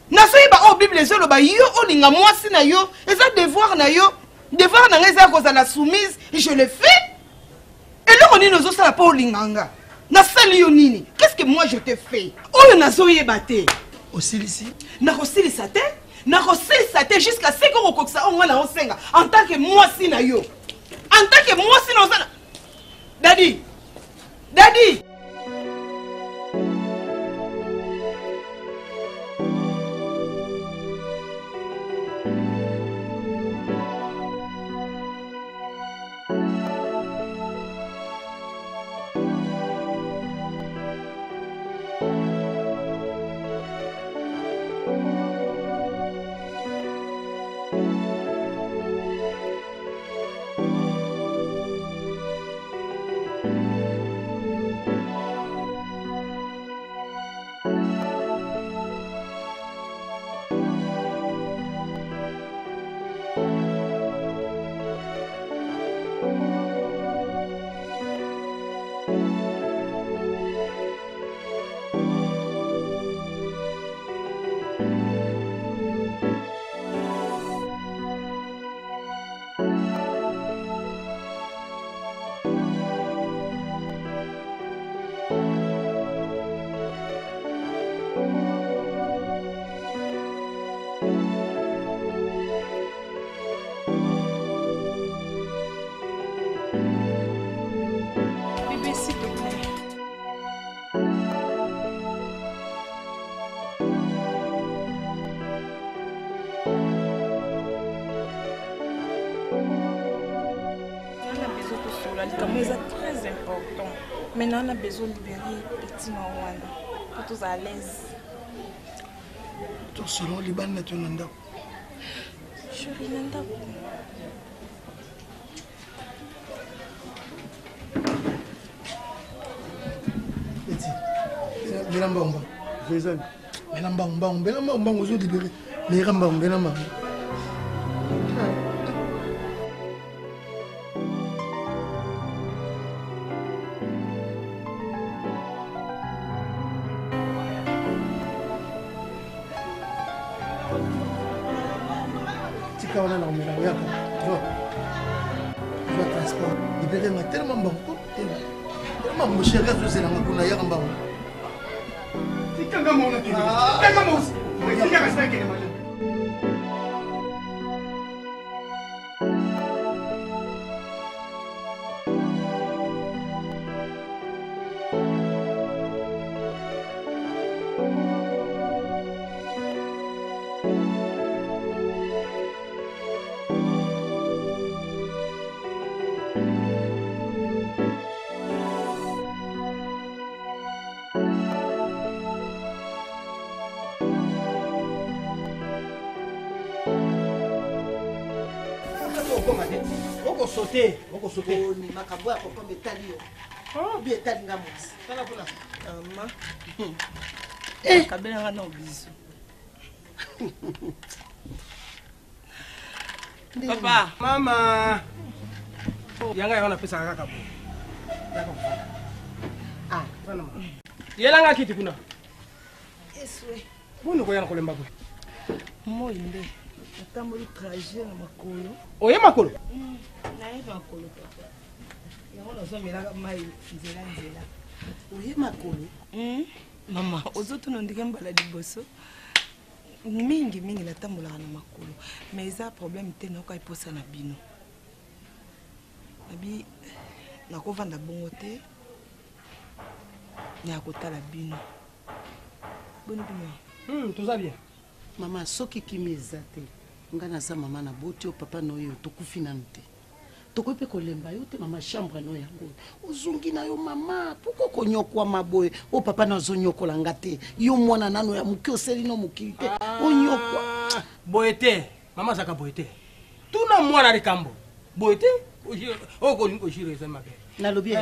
Speaker 1: nazo iba o bible zo loba yo o linga mwasi na yo eza devoir na yo devoir na ngai za ko za la soumise et je le fais et le roni nazo sala pa o linganga na sali yo nini qu'est-ce que moi je te fais o nazo yeba te
Speaker 5: osilisi
Speaker 1: na ko silisa te na kosilisa te jusqu'à ce que okokisa o ngana osenga en tant que mwasi na yo en tant que mwasi na ozana daddy daddy
Speaker 2: très important. Maintenant, on a besoin de libérer petit Marwana pour tous à l'aise.
Speaker 5: Tout selon les bandes de Nanda.
Speaker 2: Chérie, Nanda.
Speaker 5: Petit, Benambamba. Benambamba, vous êtes libéré. Mais Ramba, on est là, maman. Tika wana na omela oyaka. Je vois transport. Libéré m'a tellement bon. Tellement mon cher gars, c'est la makuna ya Ramba. Tika ngamo on a kini. Tika ngamo aussi. Tika reste avec les malins.
Speaker 11: Sauter.
Speaker 1: Oh, ni makambo ya papa metali yo. Oh, bien etali nga mwasi.
Speaker 11: Tala kuna.
Speaker 1: Mama. Kabela nga na obiso.
Speaker 11: Papa. Mama. Yanga yana pesa kaka bo. Ah, sana mama. Yela nga kiti kuna.
Speaker 1: Eswe.
Speaker 11: Bono ko yana kolemba ko.
Speaker 1: Moi nde. Natamboli trajet na makolo.
Speaker 11: Oye makolo.
Speaker 1: Naye makolo papa. Yango nazomelaka mai nzela. Oye makolo. Mama, ozotuna ndike mbala liboso. Mingi natambolaka na makolo. Mais eza problème te nayoka eposa na bino. Nabi nakovanda bongo te. Na kotala bino. Bonne bino.
Speaker 11: Tout ça bien.
Speaker 1: Mama soki kimi ezate. Nga naza mama na boti o papa noyo tokufi nanu te. Tokope kolemba yo te mama chambre no yango. Ozungi na yo mama, poko konyokwa maboye. O papa na zonyokola ngate. Yo mwana nano ya muki oseli no mukite. Onyokwa.
Speaker 11: Boete, mama zaka boete. Tuna mwana likambo. Boete, oko niko shire sema ke.
Speaker 1: Nalobi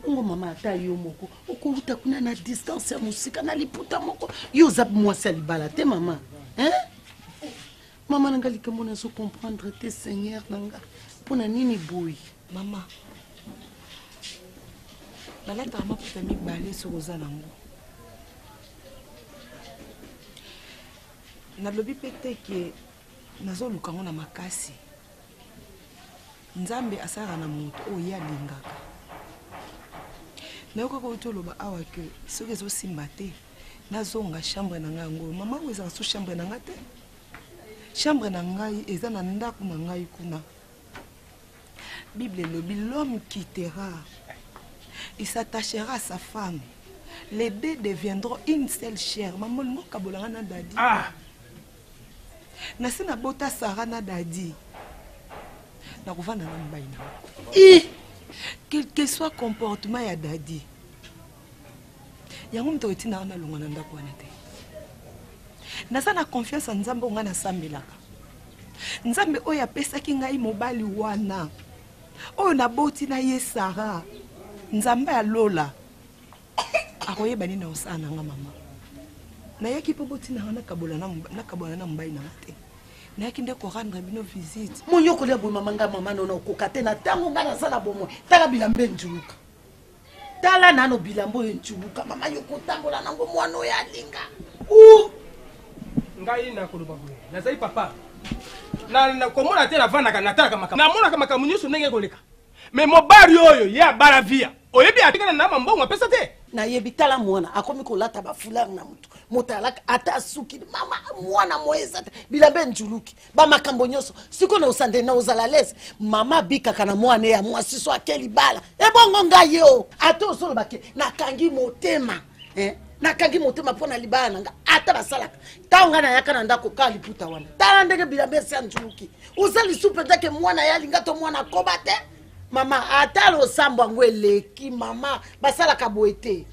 Speaker 1: ngo mama ata yo moko. Okoluta kuna na distance ya musika na liputa moko. Yo zap mwasi alibala te mama. Hein? Maman nanga likambo na so comprendre te Seigneur nanga. Pona nini boy? Mama. Balata ma puta mi balé sur oza nango. Na lobi pete ke nazo lukango na makasi. Nzambe asara na moto oya lingaka. Na yoko ko toloba awa ke soki zo simba te. Nazonga chambre na ngango. Mama weza so chambre na ngate. Chambre na ngai eza na ndako na ngai kuna. Bible lobi l'homme quittera. Il s'attachera à sa femme. Les deux deviendront une seule chair. Maman ngo kabolanga na dadi. Ah. Nasi na bota Sarah na dadi. Na kovanda na mbaina. Quel que soit comportement ya dadi. Yango mto etina na longa na ndako wana te. Nasa na confiance en Nzambe nga na sambelaka. Nzambe oyo apesaki ngai mobali wana. Oyo na boti na ye Sarah. Nzambe ya lola. Akoyeba nini na osana nga mama. Na yaki po boti na na kabola na mbai na te. Na yaki nde ko rendre bino visite. Monyoko le bo mama nga mama no kokate na tango nga na sala bomo. Tala bilambe njuluka. Tala nano bilambo njuluka mama yoko tangola nango mwana oyo alinga.
Speaker 11: Ngai na koloba boye. Nazali papa. Na komona te na vanda kana nataka makama. Na mona kama kamunyoso ndenge koleka. Mais mobali oyo ya baravia. Oyebi atikana na mambongo apesa te.
Speaker 1: Na yebi tala mwana akomi kolata ba foulard na mutu. Motalaka ata suki mama mwana moeza te. Bilambe njuluki. Ba makambo nyoso. Siko na usande na uzala lese. Mama bika kana mwana ya mwasi so akeli bala. Ebongo ngai yo. Ato solo bake nakangi motema. Nakangi motema pona libala nanga ata basalaka taonga na yaka na ndako ka liputa wana tala ndenge bilambe sia njuluki uzali supe ndake mwana ya lingato mwana kobate mama ata lo sambo ngwe leki mama basalaka boete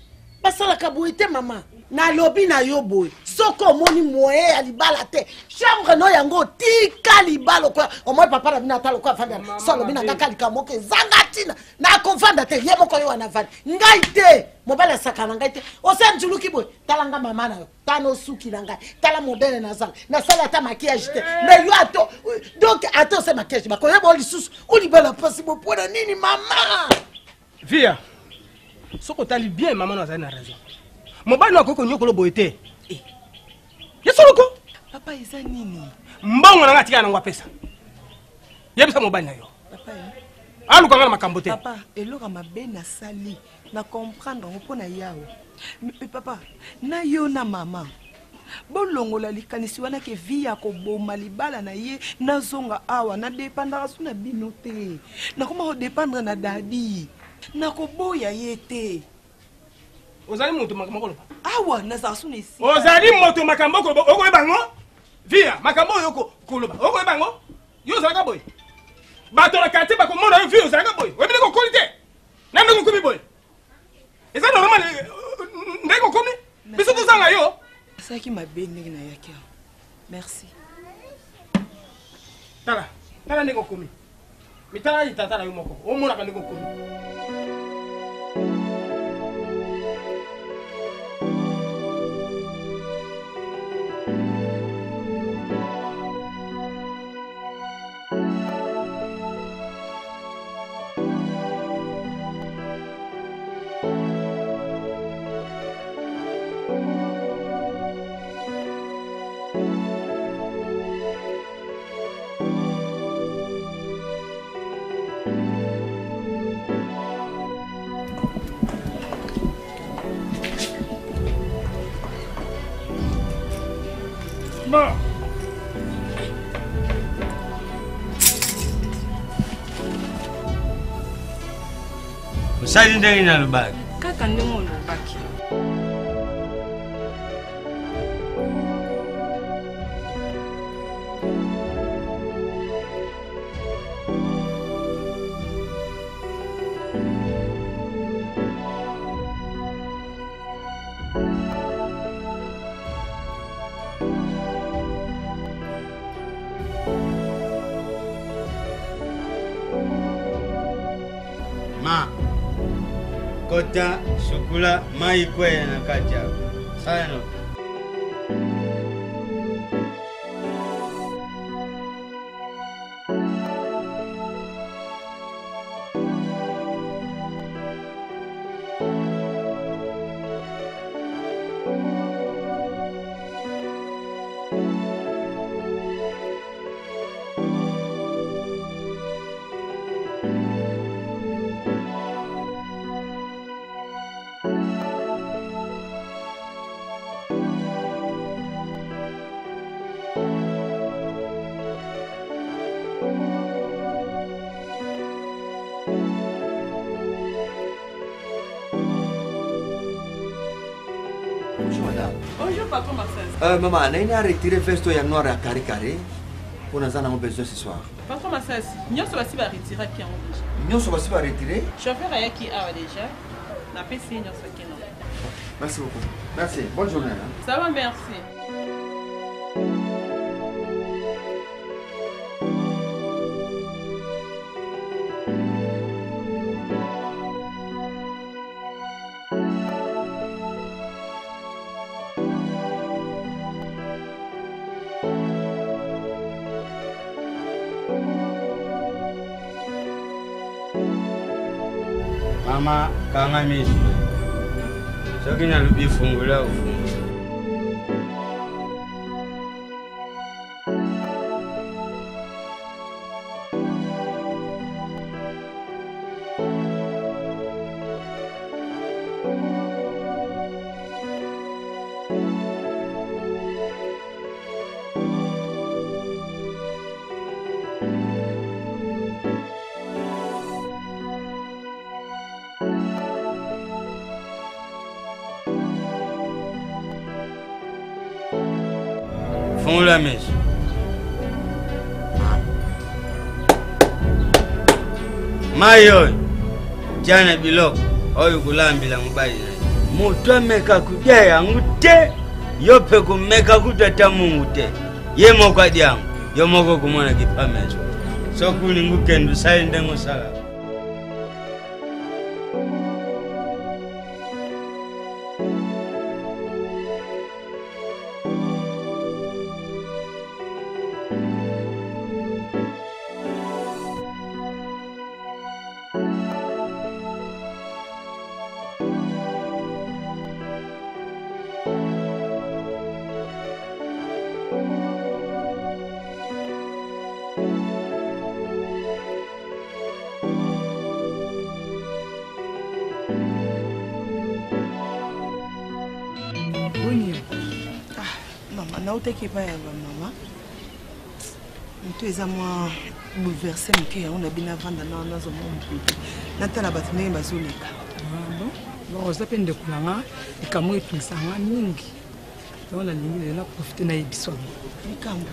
Speaker 1: mama
Speaker 11: na lobi na yo boy soko moni moye ya libala te chambre no yango tika libala ko o moi papa na bina talo ko afanda so lobi na kaka likamoke zangatina na konfanda te ye moko yo na vandi ngai te mobala sakana ngai te o se njuluki boy talanga mama na yo tano suki na ngai tala modele na sala ta maquillage te mais yo ato donc ato se maquillage ba ko ye bo lisusu o libala possible pour nini mama
Speaker 12: via soko tali bien maman na za na raison mobali na koko nyokolo boyete yesoloko
Speaker 1: papa eza nini
Speaker 12: mbongo na ngatika na ngwa pesa yebisa mobali na yo
Speaker 1: papa
Speaker 12: aluka ngana makambo te
Speaker 1: papa eloka mabe na sali na comprendre ngo pona yawo mais papa na yo na mama bolongola likanisi wana ke via ko boma libala na ye nazonga awa na dépendra suna bino te na koma dépendre na dadi na ko boya ye te
Speaker 12: ozali moto makambo koloba
Speaker 1: awa naza suna isi
Speaker 12: ozali moto makambo koloba oko ebango via makambo yoko koloba oko ebango yo zalaka boy bato la kati ba ko mona yo via zalaka boy webile ko kolite na ndeko komi boy eza normal ndeko komi biso to zanga yo
Speaker 1: saki mabe ndenge na yake merci
Speaker 12: tala ndeko komi mitala itata yo moko o mona ka ndeko komi Bon.
Speaker 10: Usali ndenge na lubaki.
Speaker 2: Kaka ndenge lubaki.
Speaker 10: Kota, sukula, mai kwe na kacha. Sana.
Speaker 7: Bonjour madame.
Speaker 2: Bonjour papa Massas.
Speaker 7: Maman, on a retiré veste ya noir à carré carré. Pour nous en avons besoin ce soir.
Speaker 2: Papa Massas, nous sommes aussi retirer qui en déjà.
Speaker 7: Nous sommes aussi retirer.
Speaker 2: Chauffeur a qui a déjà. La PC nous sommes qui non.
Speaker 7: Merci beaucoup. Merci. Bonne journée.
Speaker 2: Ça va, merci.
Speaker 10: Mama kanga mishi. Soki na lubi fungula ufungu. Fungula mishi. Mayo jana biloko oyo kulambila mubali naye. moto ameka kudya yangu te yo mpe kumeka kutata Mungu te ye moko adi yangu yo moko kumona kipamezo so kuli ngukendu sainde ngosala
Speaker 1: nautaki pa ya bamama moto eza mwa bouleverse moke yango na bino avanda na nazomwa mopepe natala bato ndenge bazoleka
Speaker 13: oza mpe ndeko nanga likambo etunisanga mingi yango nalingi lelo aprofite nayebiso yango
Speaker 1: likambo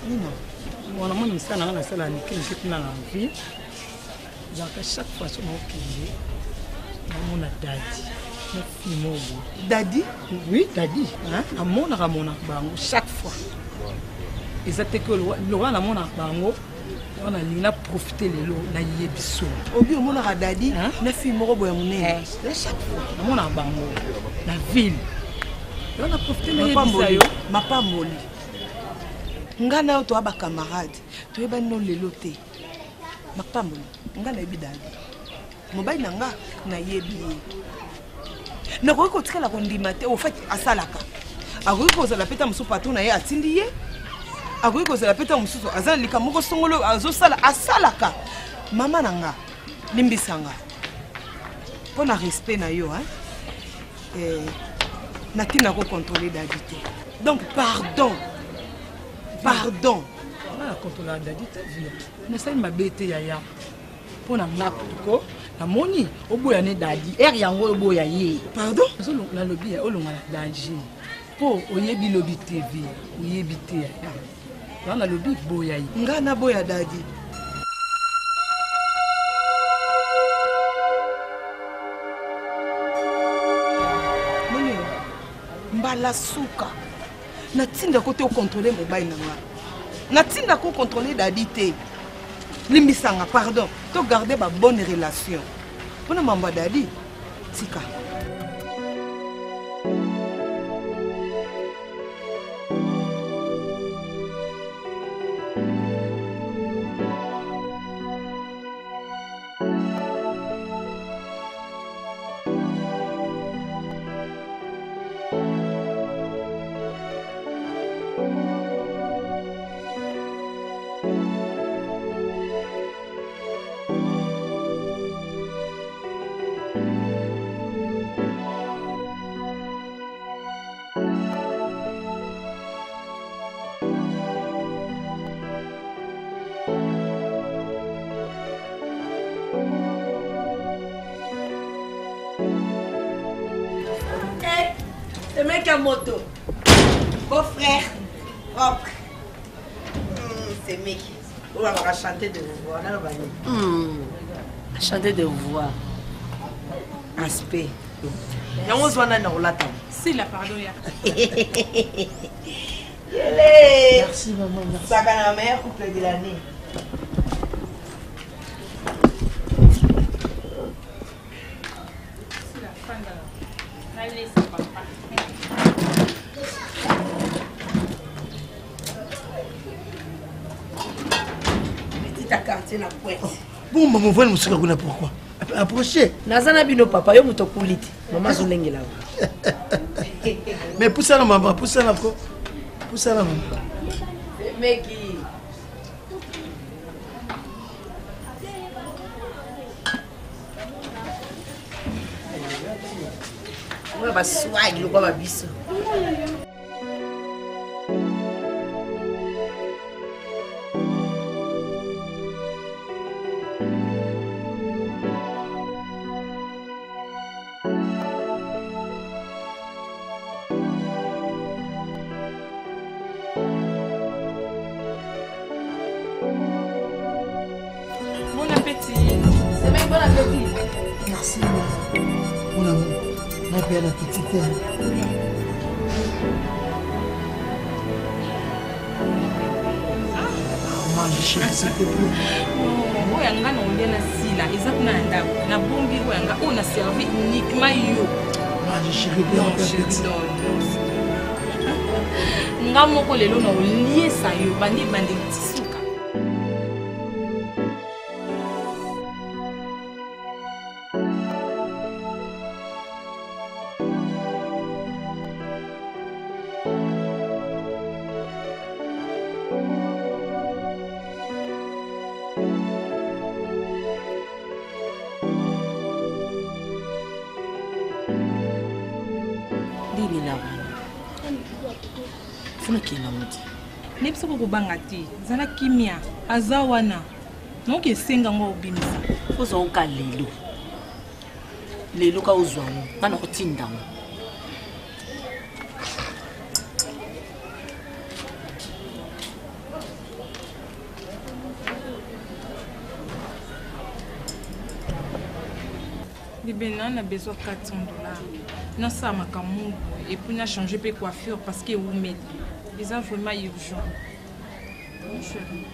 Speaker 1: nino
Speaker 13: mwana mwana misala nanga nasala nikeleke mpena na vie ezalaka chaque fois so naokende namona dadi na fille moko
Speaker 1: dadi
Speaker 13: oui dadi amonaka bango chaque fois eza te ke loka namonaka bango wana nalingi naprofite lelo nayebiso
Speaker 1: obi omonaka dadi na fille moko boya monene
Speaker 13: chaque fois namonaka bango na ville yo naprofite nayebisa yo
Speaker 1: mapamboli nga na yo toya bacamarade toyebani no lelo te mapamboli nga nayebi dadi mobali na nga nayebi ye nakoki kotikala kondima te ofait asalaka akoki kozala peta mosusu patron na ye atindi ye akoki kozala peta mosusu aza na likambo moko songolo azosala asalaka mama na nga limbisanga mpo na respect na yo natinda kocontrole dadi te donc pardon
Speaker 13: nakontrola dadi te nasali mabe te yaya mpo na nga poko namoni oboya ne dadi ere yango oboya ye
Speaker 1: pardon
Speaker 13: nalobi olonga na danger mpo oyebi lobi tv oyebi te yaya yango nalobi boya ye
Speaker 1: nga naboya dadi moni mbala suka natinda ko te ocontrole mobali na nga natinda ko contrôler dadi te limbisanga pardon to garder ba bonne relation pona mamba dadi tika
Speaker 14: Le mec à moto. Beau frère. Propre. C'est mec. On va chanter de voix. Chanter de voix. Aspect.
Speaker 2: Si la pardon ya.
Speaker 14: Merci maman. Ça va la meilleure couple de l'année.
Speaker 5: Bon, maman, vous allez me pourquoi? Approchez.
Speaker 14: Nazana bino papa, yo muto kuliti. Maman zolenge là.
Speaker 5: Mais pousse la maman, pousse la maman. Pousse la maman.
Speaker 14: Mec. Ouais, bah swag, le quoi, bah biso.
Speaker 2: Bon appétit.
Speaker 14: C'est même bon appétit. Merci.
Speaker 5: Mon amour, ma père la petite terre. Mange chérie, s'il te plaît.
Speaker 13: Non, oyanga na olia na sila, eza kuna ndako. Na bombi oyanga on a servi uniquement yo.
Speaker 5: Mange chérie, bien
Speaker 13: non, chérie, non. Nga moko lelo na oliesa yo bandi tisuka. Nebiso kokobanga te zala kimia aza wana noki esenga ngo obimisa
Speaker 15: oza oka lelo ka ozwa ngo bana kotinda ngo
Speaker 13: Libena a besoin de $400. Non, ça m'a camou. Et puis, on a changé de coiffure parce que vous mettez. Ils ont vraiment urgent. Mon chéri.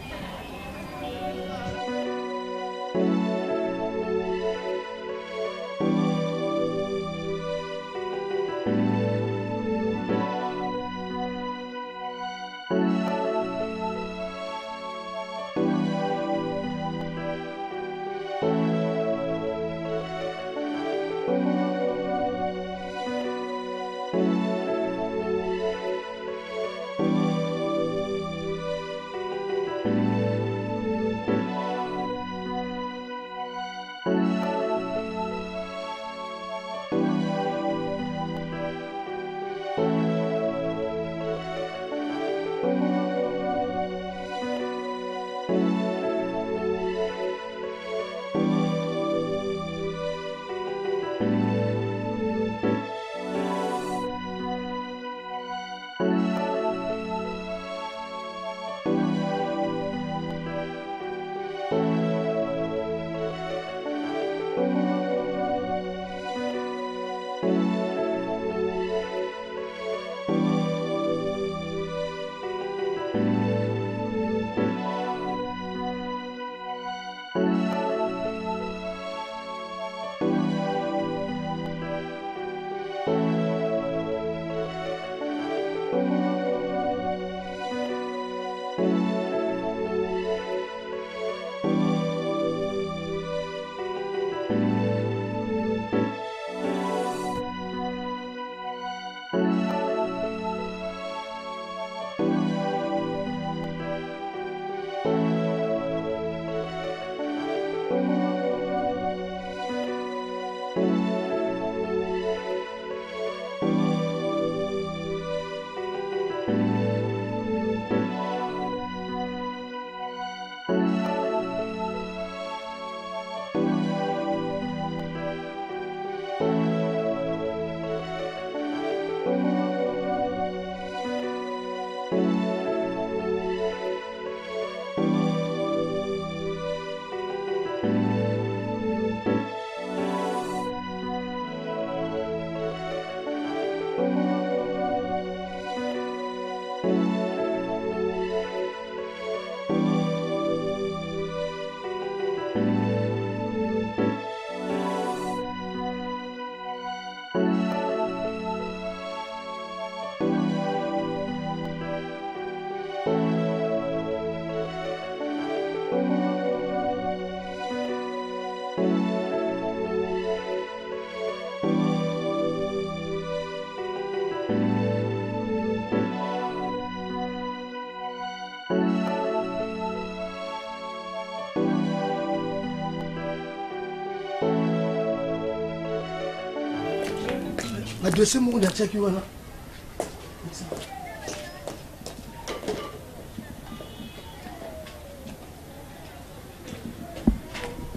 Speaker 5: Adressez mon gars, check you là.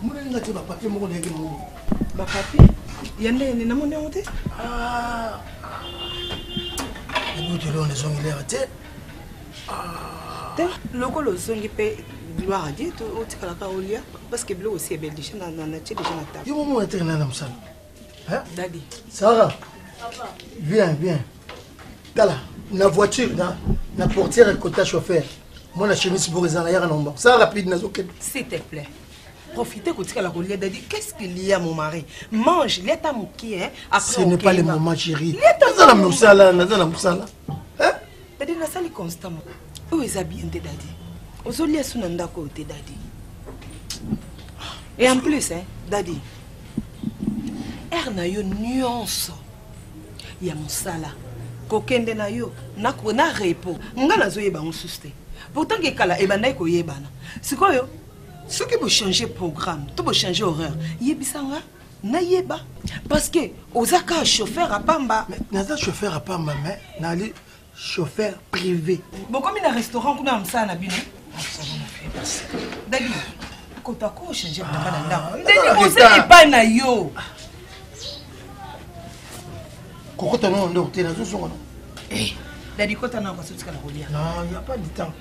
Speaker 5: Mon gars, tu vas pas faire mon gars.
Speaker 1: Ba papi, yande ni namone ote?
Speaker 5: Ah. Ebo tu l'on zongi le ate.
Speaker 1: Te lokolo zongi pe gloire à Dieu, tu kala ka olia parce que blo aussi est belle déjà na table.
Speaker 5: Yo mo eternel na msala. Hein?
Speaker 3: Daddy.
Speaker 5: Sarah, viens. Tala, la voiture, la portière et côté chauffeur. Moi, la chemise pour les arrières en bas. Ça rapide,
Speaker 3: s'il te plaît. Profitez de la collier Daddy. Qu'est-ce qu'il y a, mon mari? Mange, l'état mouki, hein?
Speaker 5: Ce n'est pas le moment, chérie.
Speaker 3: L'état
Speaker 5: la moussala. Hein?
Speaker 3: Daddy, la salle constamment. Où est bien, Daddy? Aux oliers sont en d'accord, Daddy. Et en plus, hein, Daddy, il y a une nuance. Il y a mon sala. Kokende na yo, na repo. Nga na zo yeba on suste. Pourtant que kala ebana ko yebana. Siko yo, ce qui veut changer programme, tout veut changer horaire. Yebisanga na yeba parce que ozaka chauffeur à Pamba.
Speaker 5: Mais naza chauffeur à Pamba mais na ali chauffeur privé.
Speaker 3: Bon comme un restaurant kuna amsa na bino. Dagi, kota ko changer programme na. Dagi ozeli pas na yo.
Speaker 5: Kokota non ndo tena zo songo.
Speaker 3: Eh, Daddy kota na kwa sotika la rolia.
Speaker 5: Non, il y a pas de temps.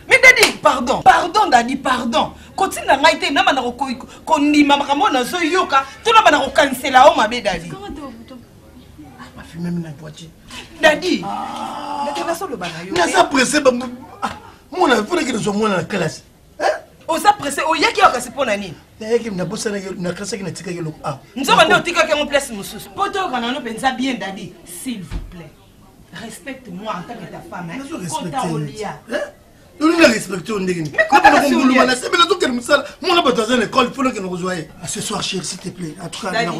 Speaker 3: Mais Daddy, pardon, Daddy, pardon. Continue na ngaite na mana ko ndima makamo na zo yoka, to na mana ko cancela o mabe Daddy.
Speaker 5: Ma fille même na voiture.
Speaker 3: Daddy. Daddy na solo bana yo.
Speaker 5: Na sa pressé ba mon na faut que nous sommes na classe. Hein?
Speaker 3: O sa pressé o yaki o kasi pona nini?
Speaker 5: Yaki na bossa na classe ki na tika yelo. Ah.
Speaker 3: Nzo bande o tika ke mon place mususu. Poto kana no penza bien Daddy, s'il vous plaît. Respecte-moi en tant que ta femme. Hein?
Speaker 5: Nous nous respectons. Mais comment ce soir, chérie, s'il te plaît. En tout cas,
Speaker 3: Daddy,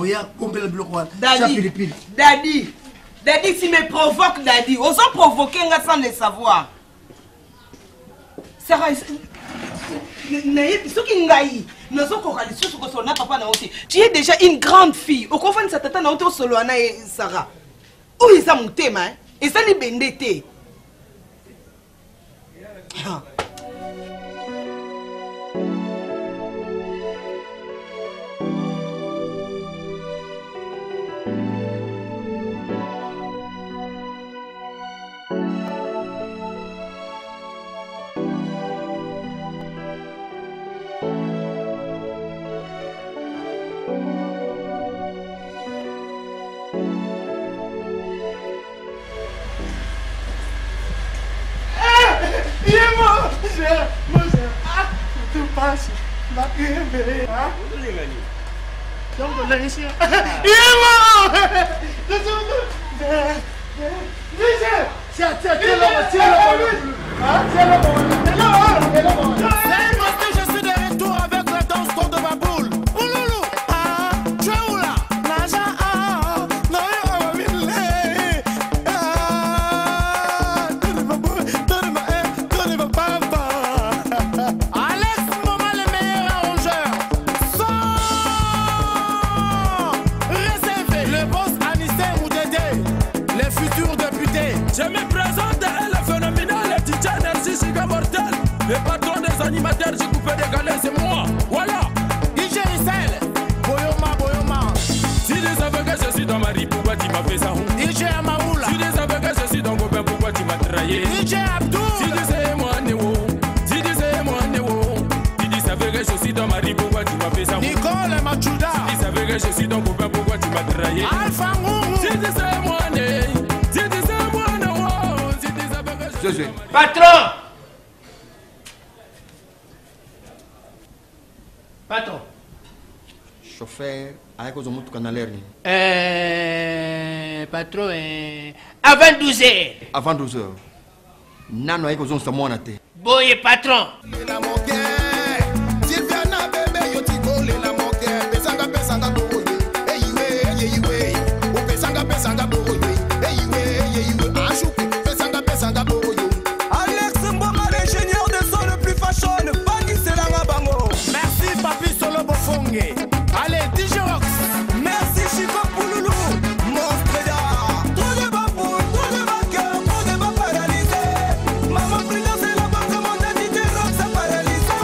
Speaker 3: tu me provoques, Daddy. Osons provoquer sans le savoir. Sarah, tu es déjà une grande fille. Au confond de sa tata, on solo Sarah. Où est ça mon thème? Et ça les bendete.
Speaker 16: Je suis de retour avec la danse de ma boule. Ouloulou, tu es où là? Alex Moma, le meilleur arrangeur. Réservé, le boss Anissé Moudédé, les futurs députés.
Speaker 17: Je me présente à le phénoménal DJ Narcisse Mortel. Le patron des animateurs, j'ai coupé des galets, c'est moi. Voilà.
Speaker 16: DJ Rissel, Boyoma.
Speaker 17: Si tu savais que je suis dans ma rue, pourquoi tu m'as fait ça?
Speaker 16: DJ Amaoula.
Speaker 17: Si tu savais que je suis dans Gobin, pourquoi tu m'as trahi?
Speaker 16: DJ Abdou.
Speaker 17: Si tu sais moi, Néo. Si tu sais moi, Néo. Si tu savais que je suis dans ma rue, pourquoi tu m'as fait ça?
Speaker 16: Nicole Machuda.
Speaker 17: Si tu savais que je suis dans Gobin, pourquoi tu m'as trahi?
Speaker 16: Alpha Ngoumou.
Speaker 17: Si tu sais moi, Néo. Si tu sais moi, Néo. Si tu savais que je suis...
Speaker 9: Patron! Patron.
Speaker 7: Chauffeur, avec aux motos canalaires.
Speaker 9: Patron, avant 12h.
Speaker 7: Avant 12h. Nano avec aux on s'amonate.
Speaker 9: Boye patron.
Speaker 16: Alex Mboma, l'ingénieur de son le plus fashion, Bani Selanga Bango. Merci Papi Solo Bofongue. Allez, DJ Rox. Merci Chico Pouloulou. Monstre d'art. Trop de bapou, trop de vainqueurs, trop de bas paralysés. Maman Prudence et la banque mondiale, DJ Rox a paralysé.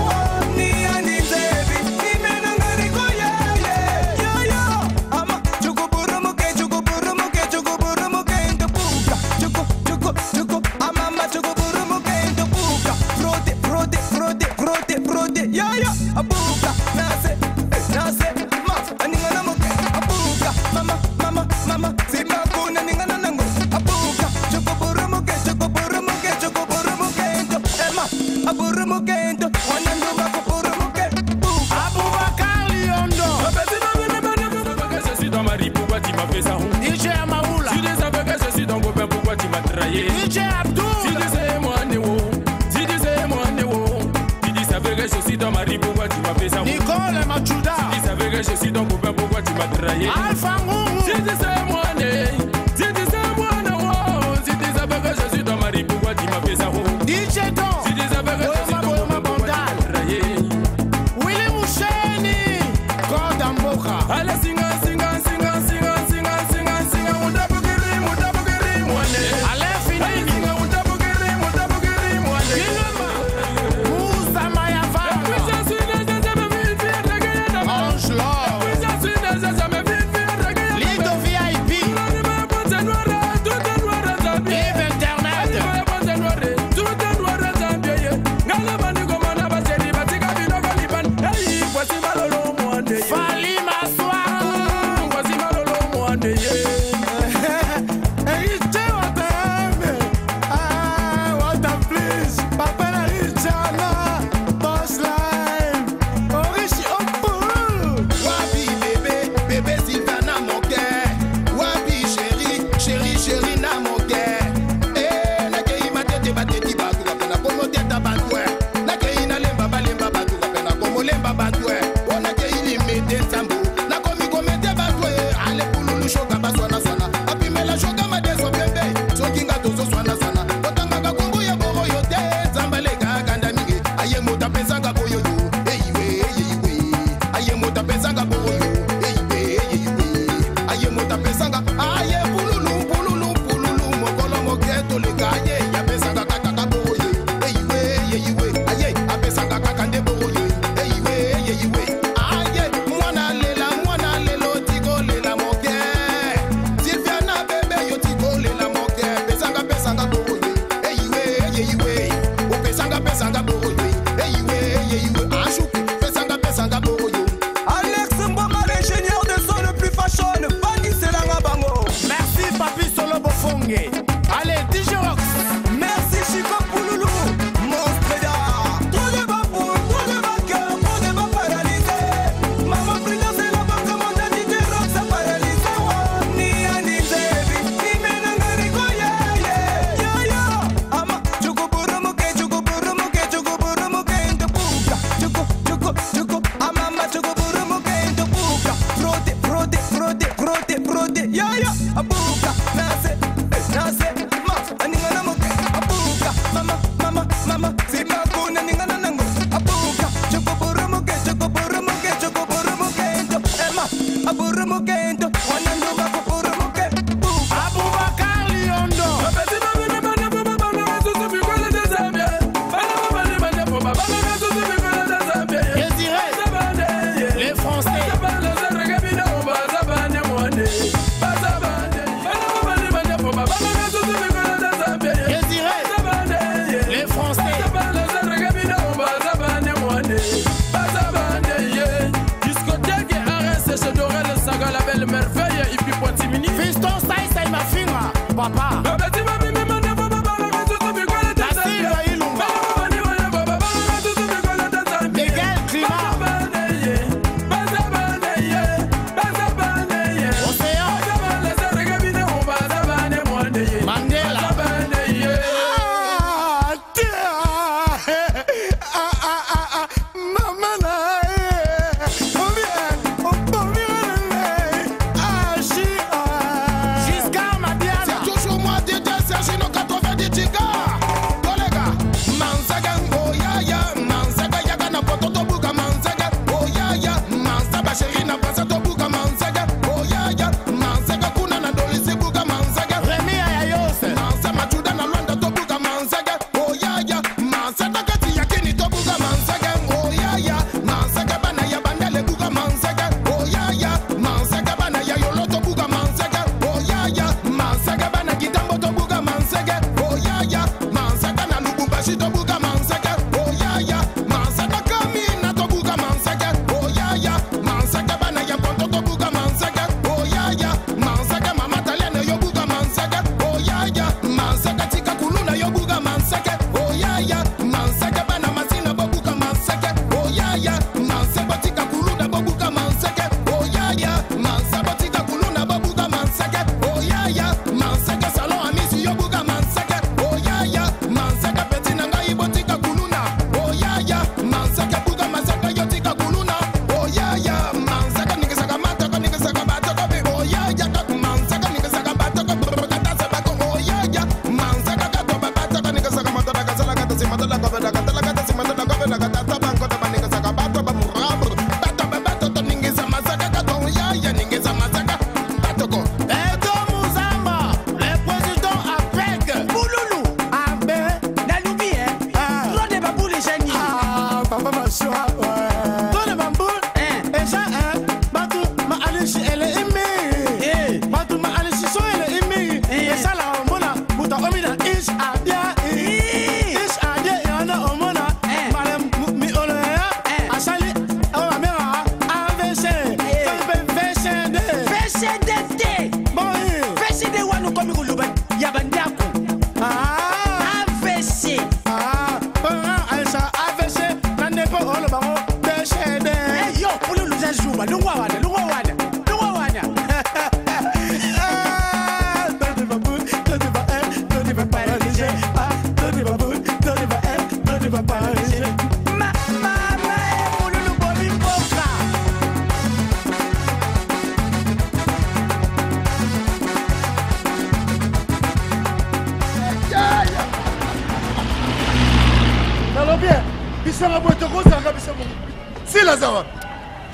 Speaker 17: m'as fait ça.
Speaker 16: Nicole Machuda.
Speaker 17: Si tu savais que je suis ton copain, pourquoi tu m'as trahi?
Speaker 16: Alpha Ngoumou.
Speaker 17: Si tu sais moi, si tu sais moi, si tu savais que je suis ton mari, pourquoi tu m'as fait ça?
Speaker 16: DJ Don.
Speaker 17: Si tu savais que je suis ton copain, pourquoi tu m'as trahi?
Speaker 16: Willy Moucheni. Kodamboka.
Speaker 17: Allez, singa, singa, singa, singa, singa, singa, singa, Moudabogiri, Moudabogiri, Mouane.
Speaker 16: Allez, fini.
Speaker 17: Singa, Moudabogiri, Moudabogiri, Mouane.
Speaker 16: Moussa Mayava. Ange Lord. Lido VIP. Live Internet. Fali Maswaku.
Speaker 17: Voici Malolo Moine.
Speaker 16: What a please. Papa la Richana. Boss line. Orichi Opuru.
Speaker 18: Wabi bébé, bébé Sylvana mon cœur. Wabi chérie, chérie, chérie na mon cœur. Eh, nakei matete bateti batu kapena komo teta batwe. Nakei na lemba balemba batu kapena komo lemba batwe. O nakei limete sambu. Nakomi komete batwe. Ale pululu shoka baswana sana. Apimela shoka madeso bembe. Sokinga tozo swana sana. Otanga kakumbu ya boro yote. Zambale kaganda mingi. Aye mota pesanga boyo yo. Aye mota pesanga boyo. Aye mota pesanga. Aye pululu pululu pululu. Mokolo moketo legaye. Ya pesanga kakaka boyo. Aye apesanga kakande boyo. Aye mwana lelo tiko lela moke. Sylviana bebe yo tiko lela moke. Pesanga boyo. O pesanga boyo. Ashuki pesanga boyo.
Speaker 16: Alex Mboma, l'ingénieur de son le plus fashion. Fanny Selanga Bango. Merci Papi Solo Bofongue. Allez, DJ Rox. Merci Chico Pouloulou. Monstre d'art. Trop de bas pour, trop de bas cœur, trop de bas paralysé. Maman Prudence et la banque mondiale DJ Rox a paralysé. Ni Anizebi, ni Menangariko, yeah. Ama, Chukuburamuke, Chukuburamuke, Chukuburamuke, Ntapuka. Chuku, Amama, Chukuburamuke, Ntapuka. Frode, yeah. Abuka, Nase, ma, Aningana Muke, Abuka, mama, Simakuna, Ningana Nango, Abuka, Chukuburamuke, Emma, Aburamuke, Wanando Bakuramuke, Abubakar Liondo. Les Français. Les Français.
Speaker 17: Discothèque RS, c'est doré le saga, la belle merveille, et puis Poitimini.
Speaker 16: Fiston Saï Mafinga, papa. Miguel Climat. Mandela. Giscard Madiana.
Speaker 18: C'est toujours moi, DJ Serge, no 90 giga. Kolega, Mansaga, oh ya, Mansaga, yaga na pototo buga Mansaga, oh ya, Mansaga, chérie na pasa to buga Mansaga, oh ya, Mansaga, kuna na dolisi buga Mansaga,
Speaker 16: Remy Ayayose.
Speaker 18: Mansa Machuda na Lwanda to buga Mansaga, oh ya, Mansaga kati ya kini to buga Mansaga, oh ya, Mansaga bana ya bandele buga Mansaga, oh ya, Mansaga bana ya yolo to buga Mansaga, oh ya, Mansaga bana kitambo to buga Mansaga, oh ya, Mansaga na Lubumbashi to buga Mansaga, oh ya, Mansaga kamina to buga Mansaga, oh ya, Mansaga bana ya ponto to buga Mansaga, oh ya, Mansaga mama talene yo buga Mansaga, oh ya, Mansaga tika kuluna yo buga Mansaga, oh ya, Mansaga bana masina bo buga Mansaga, oh ya, Mansaga tika kuluna bo buga Mansaga, oh ya, Mansaga tika kuluna bo buga Mansaga, oh ya, Mansaga salon amisi yo buga Mansaga, oh ya, Mansaga peti nanga ibo tika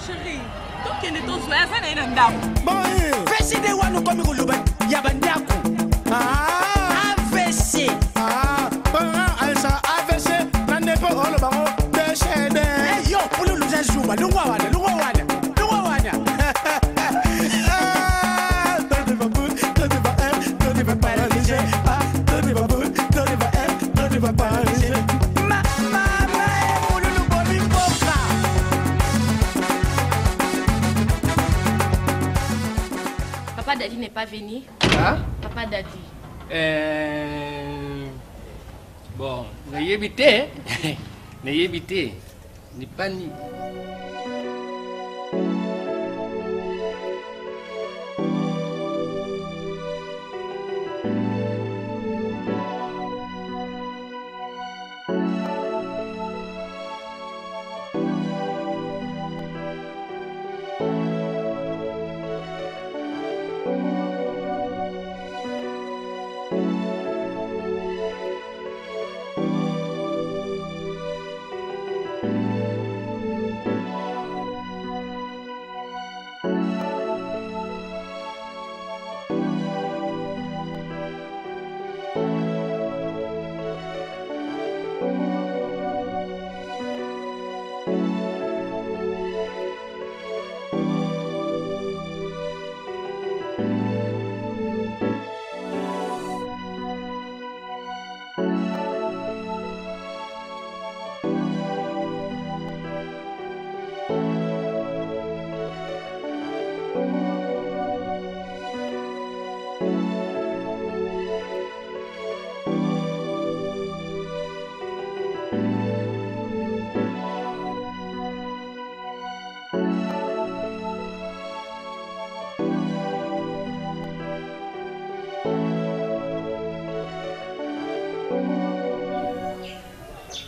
Speaker 2: Chérie, donc il est ton soin, ça n'est pas bon. Fais des wano comme vous le yabandaku. AVC. Aïssa, AVC, n'en est pas all about the shade. Yo, pour le loser joue, Luwana.
Speaker 19: Papa Daddy n'est pas venu.
Speaker 9: Hein?
Speaker 19: Papa Daddy.
Speaker 9: Bon, n'ayez évité. N'ayez évité. Ni pas ni.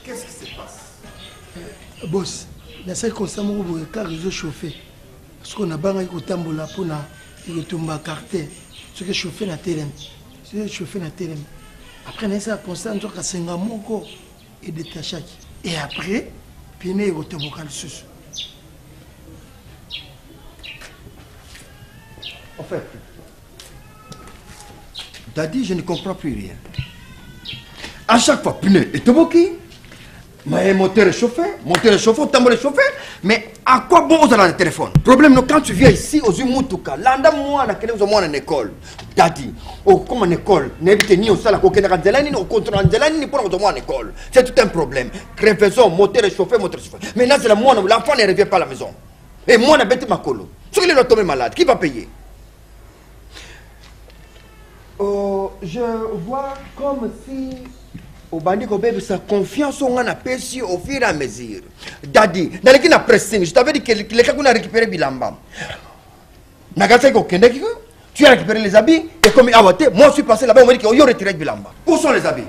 Speaker 7: Qu'est-ce qui se passe?
Speaker 5: Boss, la salle constamment où le réseau chauffé. Parce qu'on a bangé au tambola pour na il tombe à carter. Ce que chauffé na terrain. Ce que chauffé na terrain. Après on a constant sur 5 moko et détaché. Et après puis il tombe au calsus.
Speaker 7: En fait, Daddy, je ne comprends plus rien. À chaque fois, pneu est toboki, mais moteur est chauffé, tambour est chauffé, mais à quoi bon vous avez le téléphone? Problème, quand tu viens ici, aux Umutuka, l'anda moi, on a une école. Daddy, comme une école, n'évitez ni au salaire, aucun ranzelani, ni au contrôle ranzelani, ni pour une école. C'est tout un problème. Crevaison, moteur est chauffé, Maintenant, c'est la moi, l'enfant ne revient pas à la maison. Et moi, on a bêté ma colo. Si il est tombé malade, qui va payer? Je vois comme si au bandit Kobe sa confiance on a perçu au fur et à mesure. Daddy, dans les qui n'a pressing, je t'avais dit que les gars qu'on a récupéré Bilamba. Nagasai Kokeneki, tu as récupéré les habits et comme Awate, moi je suis passé là-bas, on m'a dit qu'il y a retiré Bilamba. Où sont les habits?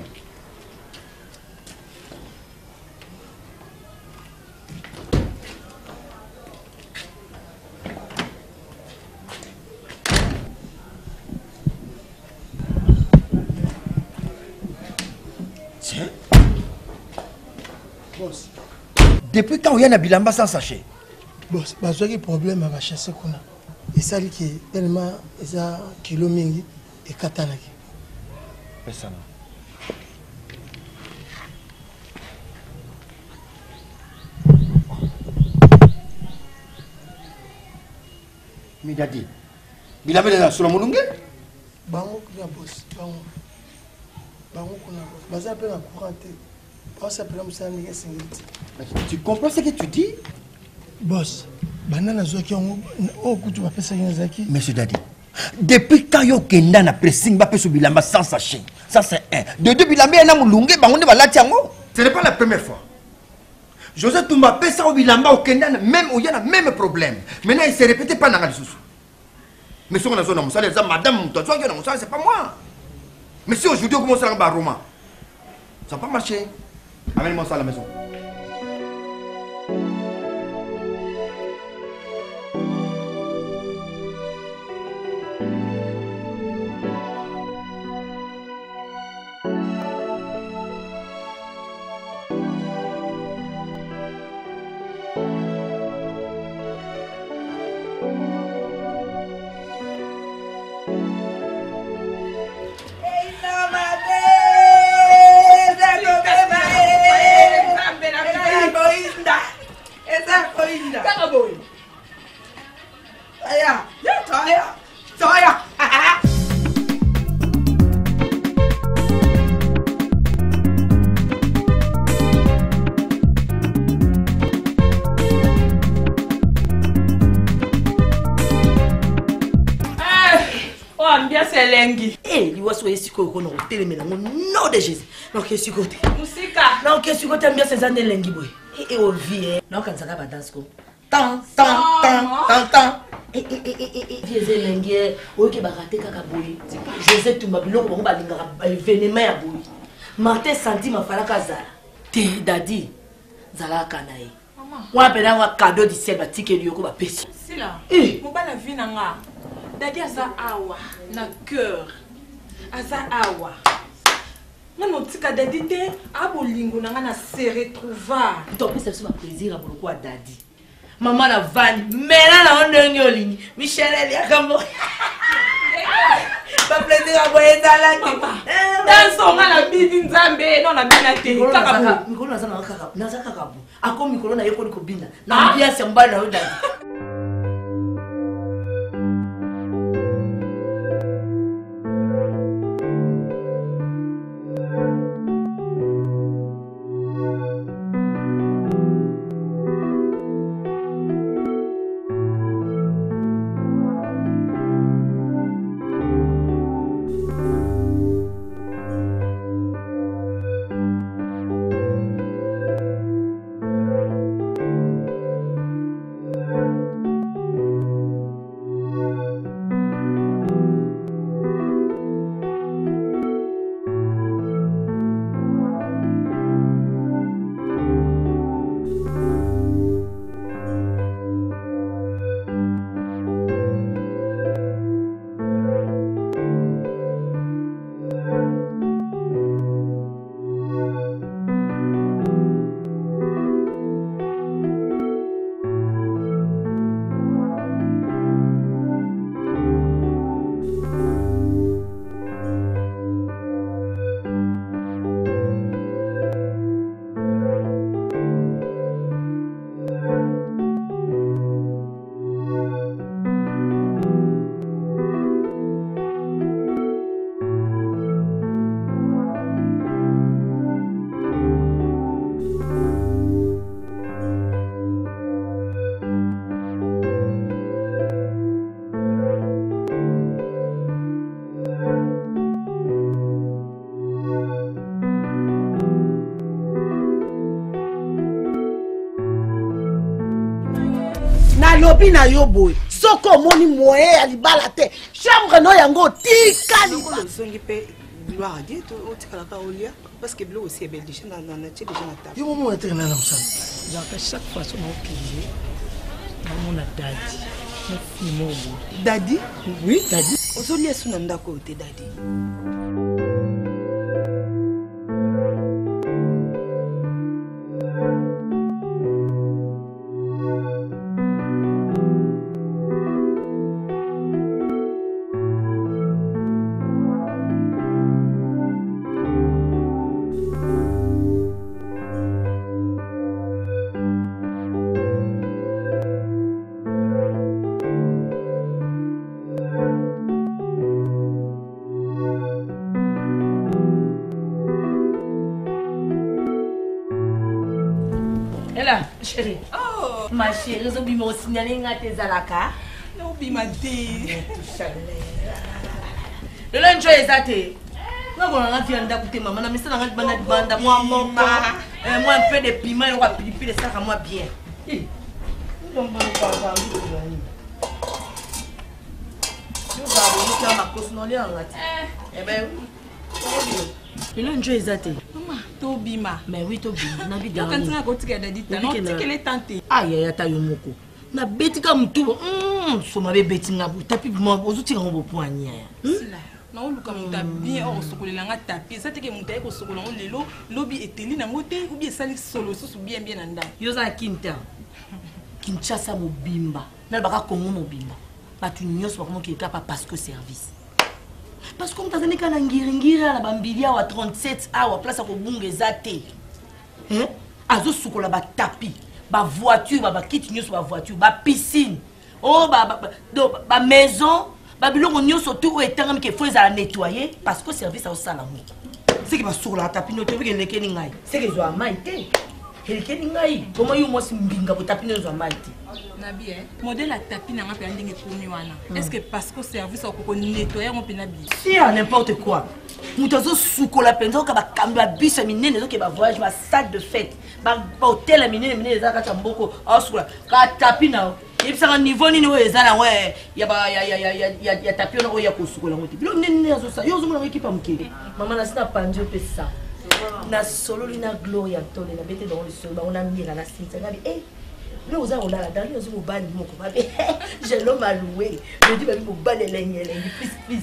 Speaker 5: Boss.
Speaker 7: Depuis quand il y a un bilamba sans sachet?
Speaker 5: Boss, parce que problème à chasser qu'on a. Et ça qui est tellement ça kilo mingi et katana qui.
Speaker 7: Mais ça non. Mais Dadi, bilamba là sur la monungue?
Speaker 5: Bango kuna boss, bango. Bango kuna boss. Baza pe na courant. Pas ça peut me servir singlet.
Speaker 7: Tu comprends ce que tu dis?
Speaker 5: Boss, banana zoki on kutu va pesa ngeza ki.
Speaker 7: Monsieur Dadi, depuis quand yo kenda na pressing ba peso bilamba sans sachet? Ça c'est un. De deux bilamba na mulunge bango ne ba lati yango. Ce n'est pas la première fois. José Toumba pesa au bilamba au kenda même où il y a le même problème. Maintenant il se répète pas dans la sous. Mais si on a zone musala ça madame toi qui na musala c'est pas moi. Mais si aujourd'hui on commence à ba roman. Ça va pas marcher. Amène-moi ça à la maison.
Speaker 14: Non de Jésus. Non qu'est-ce que côté. Musika. Non qu'est-ce que côté bien ces années lengi boy. Et au vie. Non quand ça va danser ko. Tant. Vieux lengi o ke ba rater kaka boy. José Toumba biloko bango ba linga événement ya boy. Martin senti ma fala kazala. Te Dadi. Zala kanae. Maman. Wa pena wa cadeau du ciel ba ticket yoko ba pesi.
Speaker 3: Sila. Mo ba la vie nanga. Dadi asa awa na cœur. Aza awa. Non, tika Dadi te abolingo nanga na se retrouver.
Speaker 14: Donc ça c'est un plaisir à beaucoup à Dadi. Maman la vanne, mais là la on est ligne. Michel elle a comme pas plaisir à voyer ça là.
Speaker 3: Dans son la bibi nzambe non la bina te.
Speaker 14: Kaka mikolo na za na kaka. Na za kaka bu. Ako mikolo na yeko ko bina. Na bia se mbala na Dadi. lobi na yo boy soko moni moye ya libala te chambre no yango tika libala
Speaker 1: songi pe gloire à Dieu au tika la olia parce que blo aussi est belle déjà na tché déjà na table
Speaker 5: yo momo eternel na msana
Speaker 13: donc chaque fois son opinion na mona dadi na fimo
Speaker 1: dadi
Speaker 13: oui dadi
Speaker 1: ozolia suna ndako te dadi
Speaker 14: Et là, chérie.
Speaker 3: Oh.
Speaker 14: Ma chérie, ils ont bien signalé à tes alaka.
Speaker 3: Non, bien dit.
Speaker 14: Le lunch est athée. Moi, on a vu un d'accouter maman, mais ça n'a pas de bande. Moi, un peu de piment et on va piper ça à moi bien. Donc, le lunch est athée.
Speaker 3: Maman, Tobima.
Speaker 14: Mais oui, Tobima. Na vie
Speaker 3: quand tu as côté d'adita, non, tu qu'elle est tentée.
Speaker 14: Aïe, aïe, taille moko. Na beti comme tout. So ma beti na bu. Tapi moi, aux outils on va poigner.
Speaker 3: Non, le comme t'as bien au sokolé langa tapé. Ça te que mon taille au sokolé on lelo, lobby et télé na moté ou bien sali solo sous bien bien anda.
Speaker 14: Yoza Kinta. Kinshasa mobimba. Na baka Congo mobimba. Batu nyos ba comment qui est parce que service. Parce que comme t'as kana ngiringira la bambilia wa 37 hours place à ko bunge zate. Hein? Azo sukola ba tapis, ba voiture, ba kit nyos ba voiture, ba piscine. Oh ba maison. Babylone on surtout au éternel qu'il faut les nettoyer parce que service au salon. C'est qui va sur la tapis no tebe le keningai. C'est que zo amaite. Le keningai. Comment yo mo simbinga pour tapis no zo amaite.
Speaker 3: Nabi modèle à tapis na ngapa ndenge komi wana. Est-ce que parce que service au ko nettoyer mon penabi.
Speaker 14: Si à n'importe quoi. Mutazo sukola penzo ka ba kamba bise minene zo ke ba voyage ba salle de fête. Ba hôtel minene za ka tamboko asula. Ka tapis na et puis, à un niveau, il y a tapis, il y a kosukola. Maman, na sina panjo pesa. Na solo lina gloria tole na bete dans le sol, on a mis la cinte. Eh, nous on a la dernière nous au ban moko. J'ai l'homme à louer. Je dis au ban les plus.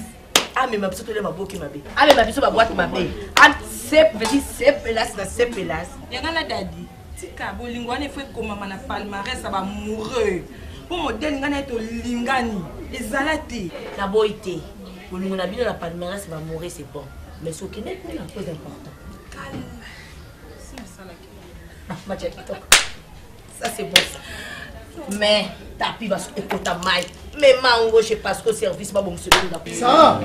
Speaker 14: Ah mais ma petite ma boque ma bé. Ah mais ma petite ma boîte ma bé. Ah c'est petit c'est pélas na c'est pélas.
Speaker 3: Yangana dadi. Tika bolingwane fait comme maman na palmarès ça va mourir. Pour modèle ngana to lingani ezalati
Speaker 14: la boité pour nous on a bien la palmarès va mourir c'est bon mais ce qui n'est pas la chose importante calme c'est ça là qui ça c'est bon ça mais tapis va se écouter mal mais mango je parce que service pas bon c'est bon
Speaker 5: ça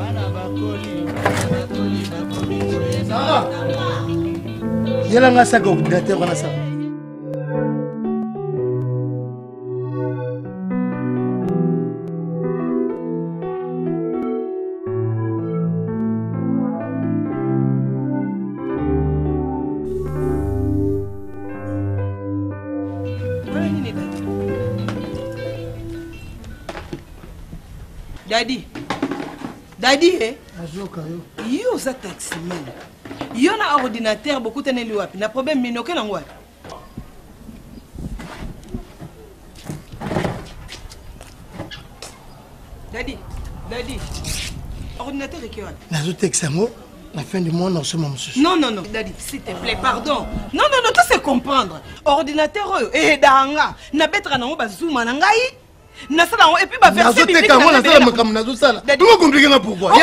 Speaker 5: ça yela nga sa ordinateur wana ça
Speaker 3: Daddy, eh? Yo za taxi man. Yo na ordinateur beaucoup teneli wapi. Na problème minoke na ngwa. Daddy. Ordinateur est qui wapi?
Speaker 5: Nazo texango. La fin du mois, non, c'est mon monsieur.
Speaker 3: Non, Daddy, s'il te plaît, pardon. Non, tu sais comprendre. Ordinateur, eh, danga. Na betra na ba zoom na ngai. Na sala et puis ba verser biblique.
Speaker 5: Comment compliquer pourquoi?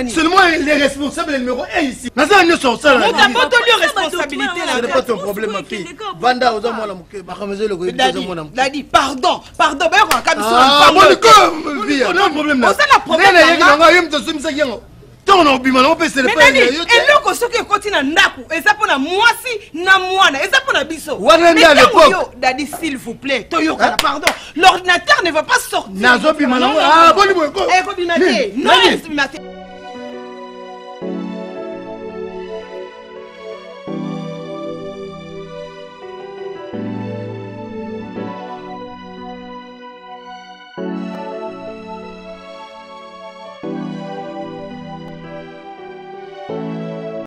Speaker 5: Seulement les responsables numéro 1 ici. Na sala nyo sur ça là.
Speaker 3: On t'a pas donné responsabilité là.
Speaker 5: Ce n'est pas ton problème ma fille. Vanda aux moi la muke. Ba kamaze le go
Speaker 3: Daddy, pardon. Ba yo ko kabiso.
Speaker 5: Ah, bon vie. On a un problème là.
Speaker 3: On a un problème
Speaker 5: là. On a oublié, on peut se le faire.
Speaker 3: Et là, ce qui continue à Naku, et ça pour la moisi, na moana, et ça pour la biso. Daddy, s'il vous plaît, Toyoka, pardon. L'ordinateur ne va pas sortir.
Speaker 5: Nazo Bimano, ah, bon,
Speaker 3: non,